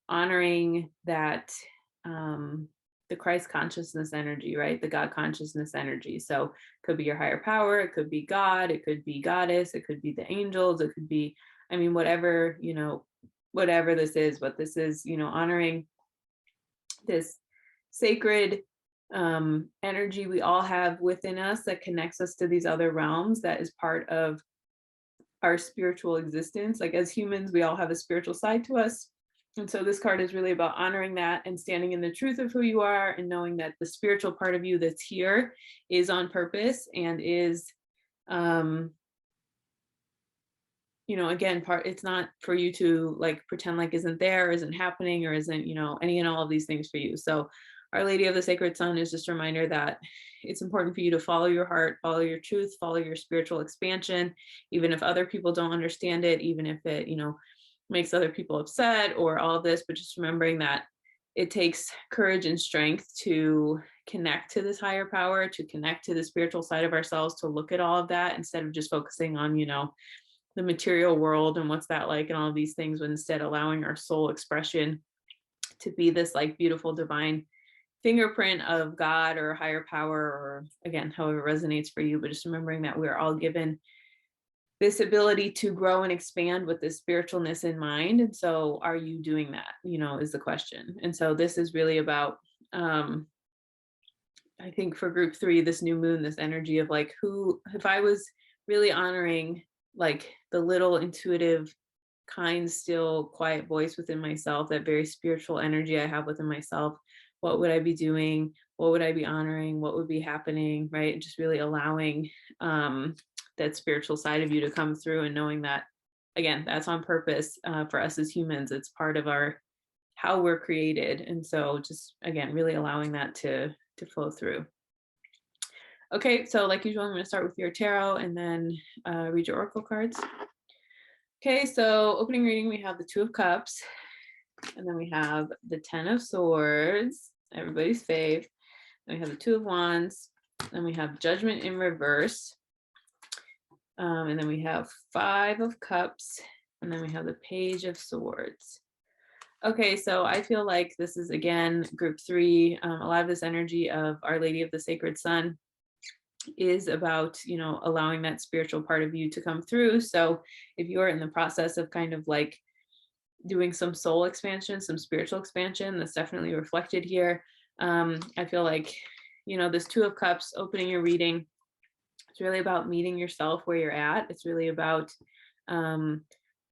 honoring that the Christ consciousness energy, right? The God consciousness energy. So it could be your higher power, it could be God, it could be Goddess, it could be the angels, it could be, whatever, whatever this is, but this is, honoring this sacred energy we all have within us that connects us to these other realms, that is part of our spiritual existence. Like as humans, we all have a spiritual side to us. And so this card is really about honoring that and standing in the truth of who you are, and knowing that the spiritual part of you that's here is on purpose and is, again, it's not for you to like pretend like isn't there, isn't happening, or isn't, any and all of these things for you. So Our Lady of the Sacred Sun is just a reminder that it's important for you to follow your heart, follow your truth, follow your spiritual expansion, even if other people don't understand it, even if it, makes other people upset or all of this, but just remembering that it takes courage and strength to connect to this higher power, to connect to the spiritual side of ourselves, to look at all of that instead of just focusing on, the material world and what's that like and all of these things, but instead allowing our soul expression to be this like beautiful divine fingerprint of God or higher power, or again, however it resonates for you, but just remembering that we're all given this ability to grow and expand with this spiritualness in mind. And so are you doing that, is the question. And so this is really about, I think for group 3, this new moon, this energy of like, who, if I was really honoring like the little intuitive, kind, still, quiet voice within myself, that very spiritual energy I have within myself, what would I be doing? What would I be honoring? What would be happening? Right. And just really allowing that spiritual side of you to come through, and knowing that, again, that's on purpose for us as humans. It's part of our how we're created. And so just again, really allowing that to flow through. Okay, so like usual, I'm going to start with your tarot and then read your oracle cards. Okay, so opening reading, we have the 2 of Cups, and then we have the 10 of Swords, everybody's fave. Then we have the 2 of Wands, then we have Judgment in reverse, and then we have 5 of Cups, and then we have the Page of Swords. Okay, so I feel like this is, again, group 3. A lot of this energy of Our Lady of the Sacred Sun is about, allowing that spiritual part of you to come through. So if you're in the process of kind of like doing some soul expansion, some spiritual expansion, that's definitely reflected here. I feel like, this 2 of Cups, opening your reading, it's really about meeting yourself where you're at. It's really about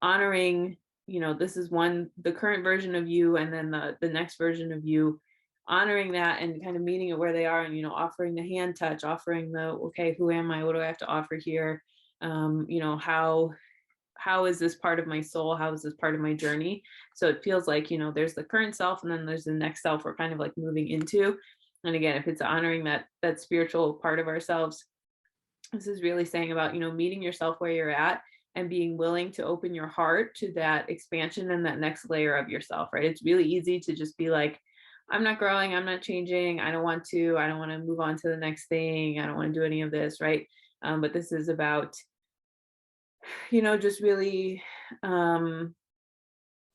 honoring, this is the current version of you, and then the next version of you, honoring that and kind of meeting it where they are, and offering the hand touch, offering the, okay, who am I, what do I have to offer here, how is this part of my soul, how is this part of my journey. So it feels like, there's the current self, and then there's the next self we're kind of like moving into. And again, if it's honoring that spiritual part of ourselves, this is really saying about, meeting yourself where you're at and being willing to open your heart to that expansion and that next layer of yourself, right? It's really easy to just be like, I'm not growing, I'm not changing, I don't want to move on to the next thing, I don't want to do any of this, right? But this is about, just really,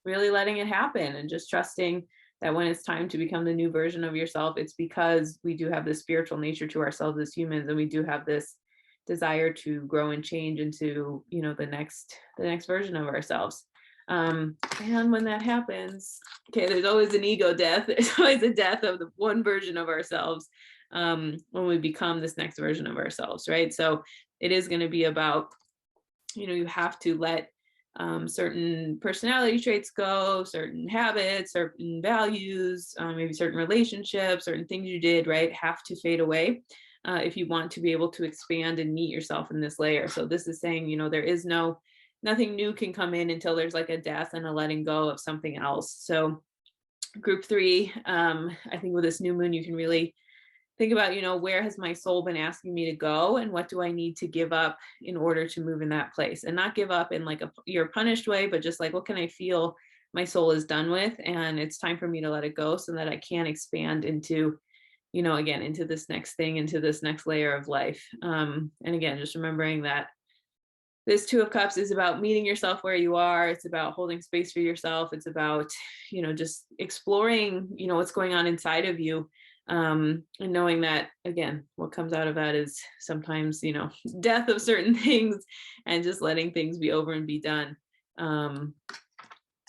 really letting it happen, and just trusting that when it's time to become the new version of yourself, it's because we do have this spiritual nature to ourselves as humans, and we do have this desire to grow and change into, the next version of ourselves. And when that happens, okay, there's always an ego death. There's always a death of the one version of ourselves when we become this next version of ourselves, right? So it is going to be about, you have to let certain personality traits go, certain habits, certain values, maybe certain relationships, certain things you did, right, have to fade away if you want to be able to expand and meet yourself in this layer. So this is saying, there is nothing new can come in until there's like a death and a letting go of something else. So group 3, I think with this new moon, you can really think about, where has my soul been asking me to go, and what do I need to give up in order to move in that place, and not give up in like you're punished way, but just like, what can I feel my soul is done with, and it's time for me to let it go so that I can expand into, again, into this next thing, into this next layer of life. And again, just remembering that this 2 of Cups is about meeting yourself where you are. It's about holding space for yourself. It's about, just exploring, what's going on inside of you. And knowing that, again, what comes out of that is sometimes, death of certain things, and just letting things be over and be done, when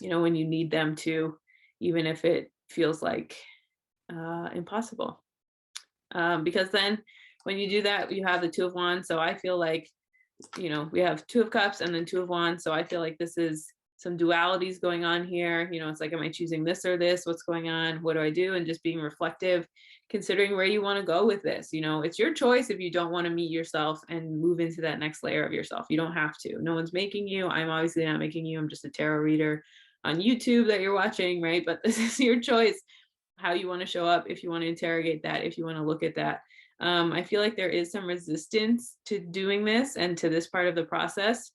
you need them to, even if it feels like impossible. Because then when you do that, you have the 2 of Wands. So I feel like, we have 2 of Cups and then 2 of Wands. So I feel like this is some dualities going on here. It's like, am I choosing this or this? What's going on? What do I do? And just being reflective, considering where you want to go with this. It's your choice if you don't want to meet yourself and move into that next layer of yourself. You don't have to. No one's making you. I'm obviously not making you. I'm just a tarot reader on YouTube that you're watching, right? But this is your choice, how you want to show up, if you want to interrogate that, if you want to look at that. I feel like there is some resistance to doing this and to this part of the process,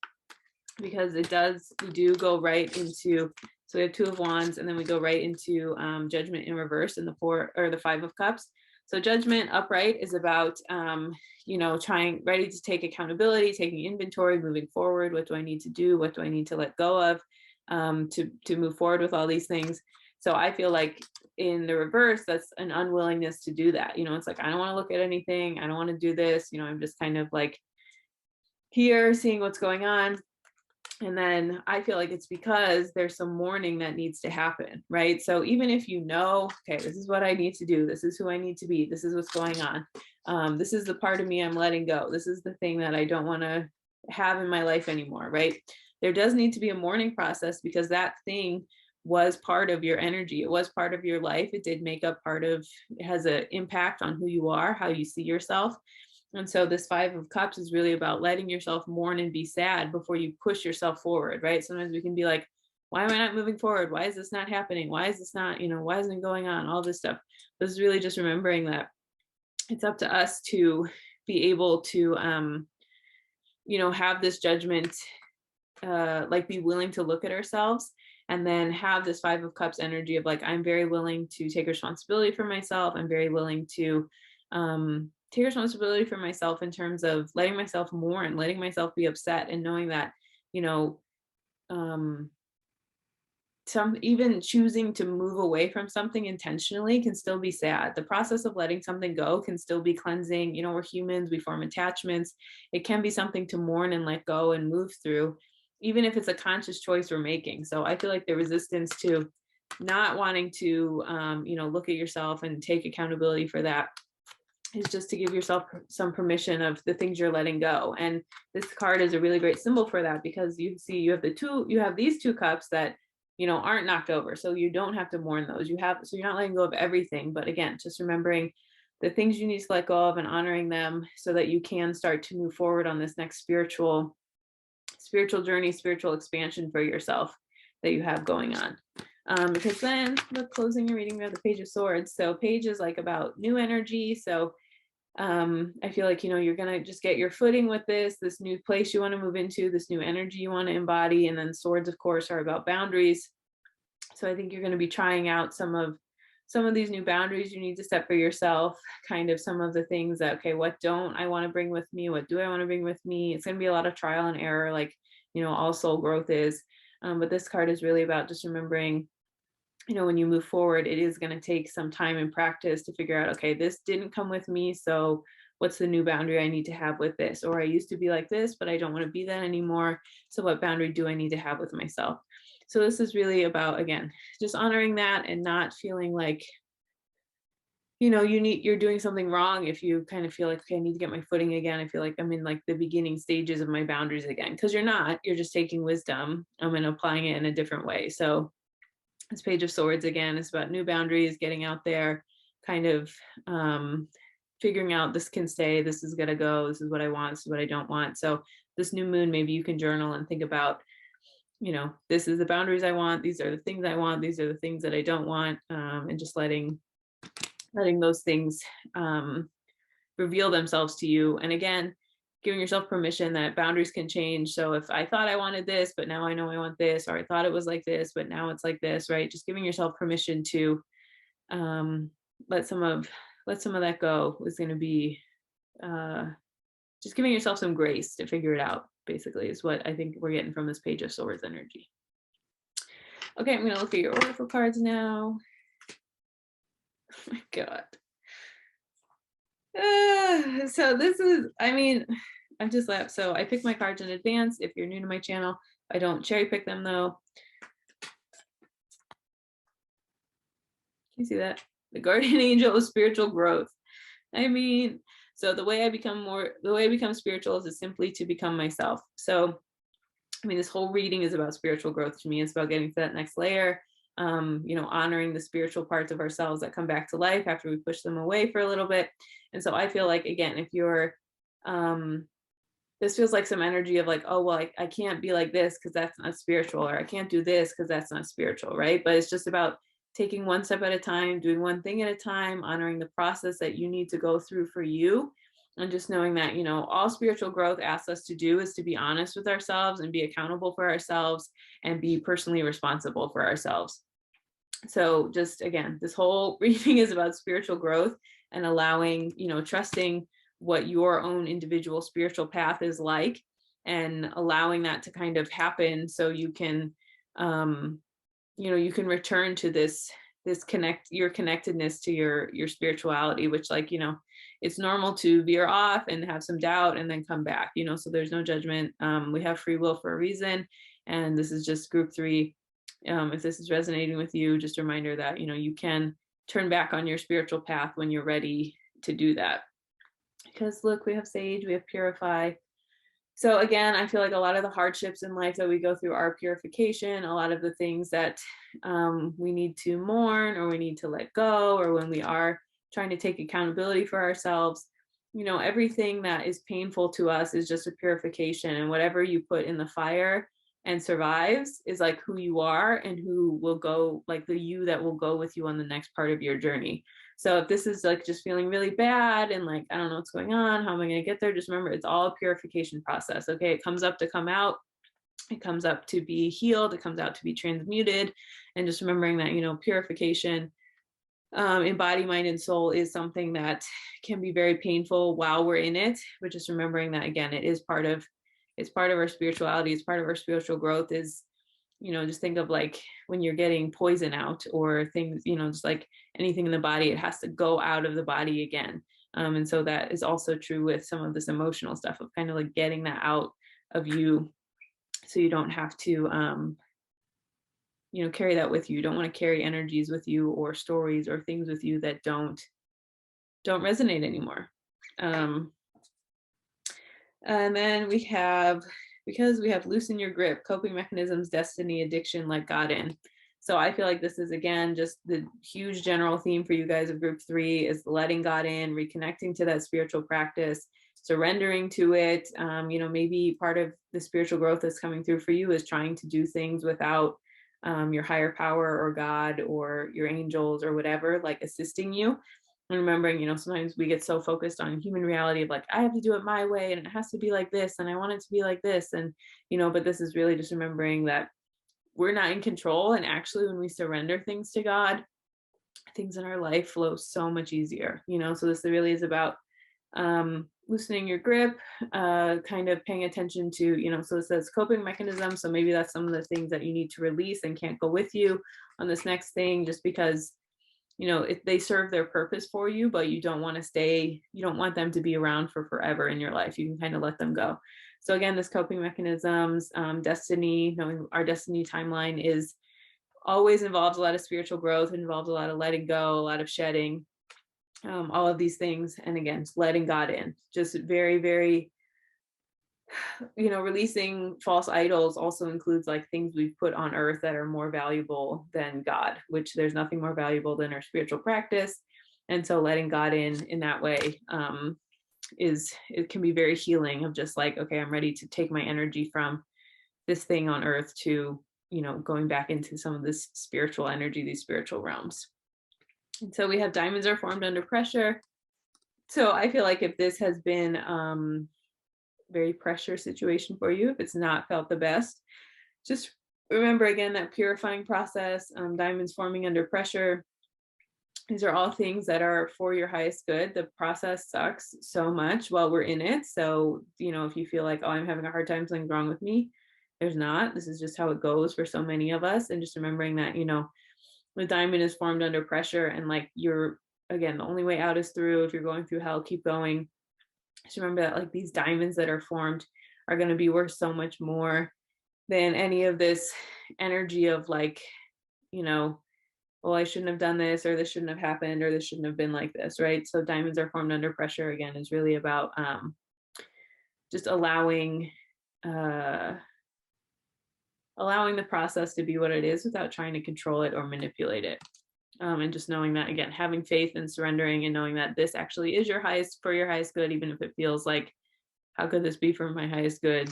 because we do go right into, so we have 2 of Wands, and then we go right into Judgment in reverse and the 4 or the 5 of Cups. So Judgment upright is about, ready to take accountability, taking inventory, moving forward. What do I need to do? What do I need to let go of to move forward with all these things? So I feel like in the reverse, that's an unwillingness to do that. It's like, I don't want to look at anything. I don't want to do this. I'm just kind of like here seeing what's going on. And then I feel like it's because there's some mourning that needs to happen, right? So even if okay, this is what I need to do, this is who I need to be, this is what's going on, this is the part of me I'm letting go, this is the thing that I don't want to have in my life anymore, right? There does need to be a mourning process because that thing was part of your energy. It was part of your life. It did make up it has an impact on who you are, how you see yourself. And so this Five of Cups is really about letting yourself mourn and be sad before you push yourself forward, right? Sometimes we can be like, why am I not moving forward? Why is this not happening? Why is this not, why isn't it going on? All this stuff. This is really just remembering that it's up to us to be able to, have this judgment, like be willing to look at ourselves and then have this Five of Cups energy of like, I'm very willing to take responsibility for myself. I'm very willing to, take responsibility for myself in terms of letting myself mourn, letting myself be upset, and knowing that, some even choosing to move away from something intentionally can still be sad. The process of letting something go can still be cleansing. We're humans, we form attachments. It can be something to mourn and let go and move through, even if it's a conscious choice we're making. So I feel like the resistance to not wanting to, look at yourself and take accountability for that is just to give yourself some permission of the things you're letting go. And this card is a really great symbol for that, because you see you have these two cups that aren't knocked over, so you don't have to mourn those. So you're not letting go of everything, but again, just remembering the things you need to let go of and honoring them so that you can start to move forward on this next spiritual journey, spiritual expansion for yourself that you have going on. Because then the closing your reading, we have the Page of Swords. So Page is like about new energy. So I feel like, you're going to just get your footing with this new place you want to move into, this new energy you want to embody. And then swords, of course, are about boundaries. So I think you're going to be trying out some of these new boundaries you need to set for yourself, kind of some of the things that, okay, what don't I want to bring with me? What do I want to bring with me? It's going to be a lot of trial and error, like, all soul growth is. But this card is really about just remembering, when you move forward, it is going to take some time and practice to figure out, okay, this didn't come with me, so what's the new boundary I need to have with this? Or I used to be like this, but I don't want to be that anymore. So what boundary do I need to have with myself? So this is really about, again, just honoring that and not feeling like, you're doing something wrong if you kind of feel like, okay, I need to get my footing again. I feel like I'm in like the beginning stages of my boundaries again, because you're not. You're just taking wisdom and applying it in a different way. So this Page of Swords, again, is about new boundaries, getting out there, kind of figuring out, this can stay, this is going to go, this is what I want, this is what I don't want. So this new moon, maybe you can journal and think about, this is the boundaries I want, these are the things I want, these are the things that I don't want, and just letting those things reveal themselves to you. And again, giving yourself permission that boundaries can change. So if I thought I wanted this, but now I know I want this, or I thought it was like this, but now it's like this, right? Just giving yourself permission to let some of that go is going to be just giving yourself some grace to figure it out, basically, is what I think we're getting from this Page of Swords energy. Okay, I'm going to look at your oracle cards now. Oh my God. So this is, I just laughed. So I pick my cards in advance. If you're new to my channel, I don't cherry pick them though. Can you see that? The guardian angel of spiritual growth. So the way I become spiritual is simply to become myself. So, this whole reading is about spiritual growth to me. It's about getting to that next layer, honoring the spiritual parts of ourselves that come back to life after we push them away for a little bit. And so I feel like, again, if you're, this feels like some energy of like, oh, well, I can't be like this because that's not spiritual, or I can't do this because that's not spiritual, right? But it's just about taking one step at a time, doing one thing at a time, honoring the process that you need to go through for you. And just knowing that, all spiritual growth asks us to do is to be honest with ourselves and be accountable for ourselves and be personally responsible for ourselves. So just, again, this whole reading is about spiritual growth and allowing, trusting what your own individual spiritual path is like, and allowing that to kind of happen so you can, you can return to this your connectedness to your spirituality, which, like, it's normal to veer off and have some doubt and then come back, so there's no judgment. We have free will for a reason, and this is just group 3. If this is resonating with you, just a reminder that you can turn back on your spiritual path when you're ready to do that. Because look, we have sage, we have purify. So again, I feel like a lot of the hardships in life that we go through are purification. A lot of the things that we need to mourn or we need to let go, or when we are trying to take accountability for ourselves, everything that is painful to us is just a purification. And whatever you put in the fire and survives is like who you are, and who will go, like the you that will go with you on the next part of your journey. So if this is like just feeling really bad and like, I don't know what's going on, how am I going to get there? Just remember, it's all a purification process. Okay. It comes up to come out. It comes up to be healed. It comes out to be transmuted. And just remembering that, purification in body, mind, and soul is something that can be very painful while we're in it. But just remembering that, again, it's part of our spirituality. It's part of our spiritual growth. Is, just think of like when you're getting poison out or things, just like anything in the body, it has to go out of the body again. And so that is also true with some of this emotional stuff, of kind of like getting that out of you, so you don't have to, carry that with you. You don't want to carry energies with you, or stories or things with you that don't resonate anymore. And then we have, because we have loosen your grip, coping mechanisms, destiny, addiction, let God in. So I feel like this is, again, just the huge general theme for you guys of group 3 is letting God in, reconnecting to that spiritual practice, surrendering to it. Maybe part of the spiritual growth that's coming through for you is trying to do things without your higher power or God or your angels or whatever, like assisting you. And remembering, sometimes we get so focused on human reality of like, I have to do it my way and it has to be like this and I want it to be like this. And, but this is really just remembering that we're not in control. And actually, when we surrender things to God, things in our life flow so much easier, so this really is about loosening your grip, kind of paying attention to, so it says coping mechanism. So maybe that's some of the things that you need to release and can't go with you on this next thing, just because if they serve their purpose for you, but you don't want to stay, you don't want them to be around for forever in your life. You can kind of let them go. So again, this coping mechanisms, destiny, knowing our destiny timeline is always involves a lot of spiritual growth, involves a lot of letting go, a lot of shedding, all of these things. And again, letting God in, just very, very, releasing false idols also includes like things we've put on earth that are more valuable than God, which there's nothing more valuable than our spiritual practice. And so letting God in that way it can be very healing, of just like, okay, I'm ready to take my energy from this thing on earth to, going back into some of this spiritual energy, these spiritual realms. And so we have diamonds are formed under pressure. So I feel like if this has been very pressure situation for you, if it's not felt the best, just remember again that purifying process, diamonds forming under pressure, these are all things that are for your highest good. The process sucks so much while we're in it. So, if you feel like, oh, I'm having a hard time, something's wrong with me, there's not. This is just how it goes for so many of us. And just remembering that, the diamond is formed under pressure, and like again, the only way out is through. If you're going through hell, keep going. Just remember that like these diamonds that are formed are going to be worth so much more than any of this energy of like, well, I shouldn't have done this, or this shouldn't have happened, or this shouldn't have been like this, right? So diamonds are formed under pressure, again, is really about just allowing the process to be what it is without trying to control it or manipulate it. And just knowing that, again, having faith and surrendering and knowing that this actually is for your highest good, even if it feels like, how could this be for my highest good?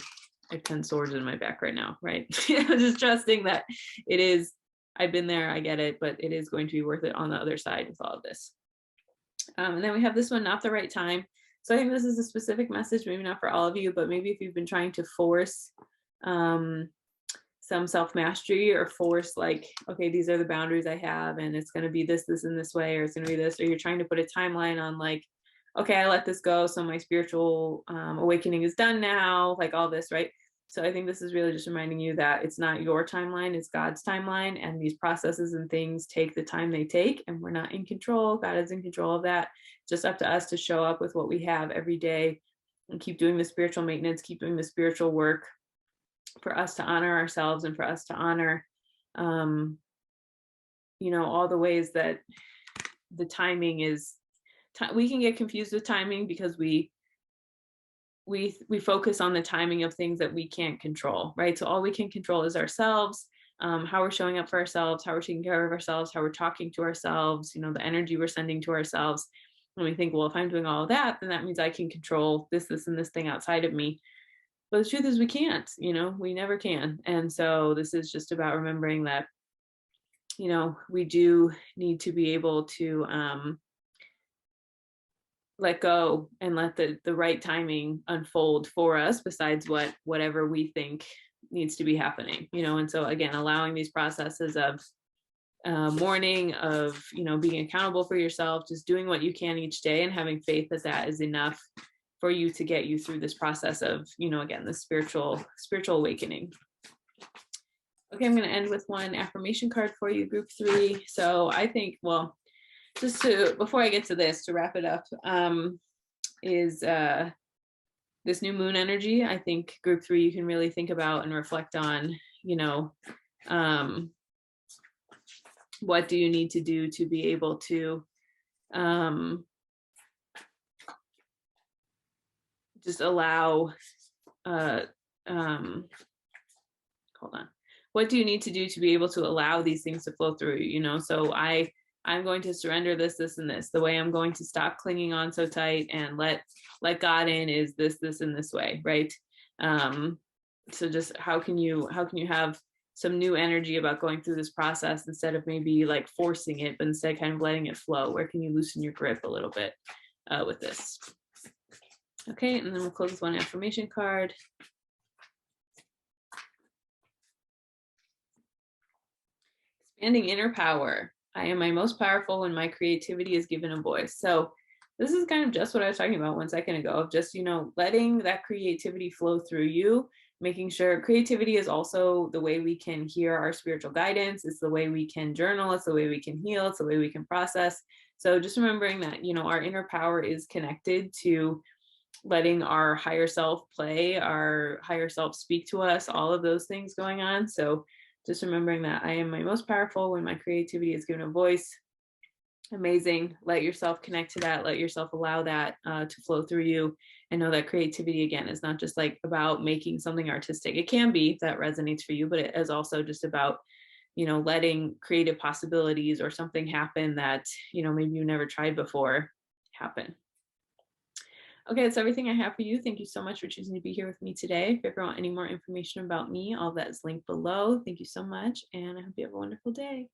I have 10 swords in my back right now, right? Just trusting that it is, I've been there, I get it, but it is going to be worth it on the other side with all of this. And then we have this one, not the right time. So I think this is a specific message, maybe not for all of you, but maybe if you've been trying to force some self-mastery or force, like, okay, these are the boundaries I have, and it's going to be this and this way, or it's going to be this, or you're trying to put a timeline on, like, okay, I let this go, so my spiritual awakening is done now, like all this, right? So I think this is really just reminding you that it's not your timeline, it's God's timeline, and these processes and things take the time they take, and we're not in control. God is in control of that. It's just up to us to show up with what we have every day and keep doing the spiritual maintenance, keep doing the spiritual work, for us to honor ourselves and for us to honor, um, all the ways that the timing is. We can get confused with timing because we focus on the timing of things that we can't control, right? So all we can control is ourselves, how we're showing up for ourselves, how we're taking care of ourselves, how we're talking to ourselves, the energy we're sending to ourselves. And we think, well, if I'm doing all of that, then that means I can control this, and this thing outside of me. But the truth is we can't, we never can. And so this is just about remembering that, we do need to be able to let go and let the right timing unfold for us, besides whatever we think needs to be happening. And so again, allowing these processes of mourning, of being accountable for yourself, just doing what you can each day, and having faith that that is enough for you to get you through this process of, again, the spiritual awakening. Okay, I'm going to end with one affirmation card for you, group 3. So I think, well, just before I get to this, to wrap it up, is this new moon energy. I think group 3, you can really think about and reflect on, what do you need to do to be able to just allow, hold on. What do you need to do to be able to allow these things to flow through you? So I'm going to surrender this, and this. The way I'm going to stop clinging on so tight and let God in is this, and this way, right? So just how can you have some new energy about going through this process, instead of maybe like forcing it, but instead kind of letting it flow? Where can you loosen your grip a little bit with this? Okay, and then we'll close with one affirmation card. Expanding inner power. I am my most powerful when my creativity is given a voice. So this is kind of just what I was talking about 1 second ago, of just, letting that creativity flow through you, making sure creativity is also the way we can hear our spiritual guidance. It's the way we can journal. It's the way we can heal. It's the way we can process. So just remembering that, our inner power is connected to letting our higher self play, our higher self speak to us, all of those things going on. So just remembering that I am my most powerful when my creativity is given a voice. Amazing. Let yourself connect to that. Let yourself allow that to flow through you, and know that creativity, again, is not just like about making something artistic. It can be, if that resonates for you, but it is also just about, letting creative possibilities or something happen that, maybe you never tried before happen. Okay, that's everything I have for you. Thank you so much for choosing to be here with me today. If you ever want any more information about me, all that is linked below. Thank you so much, and I hope you have a wonderful day.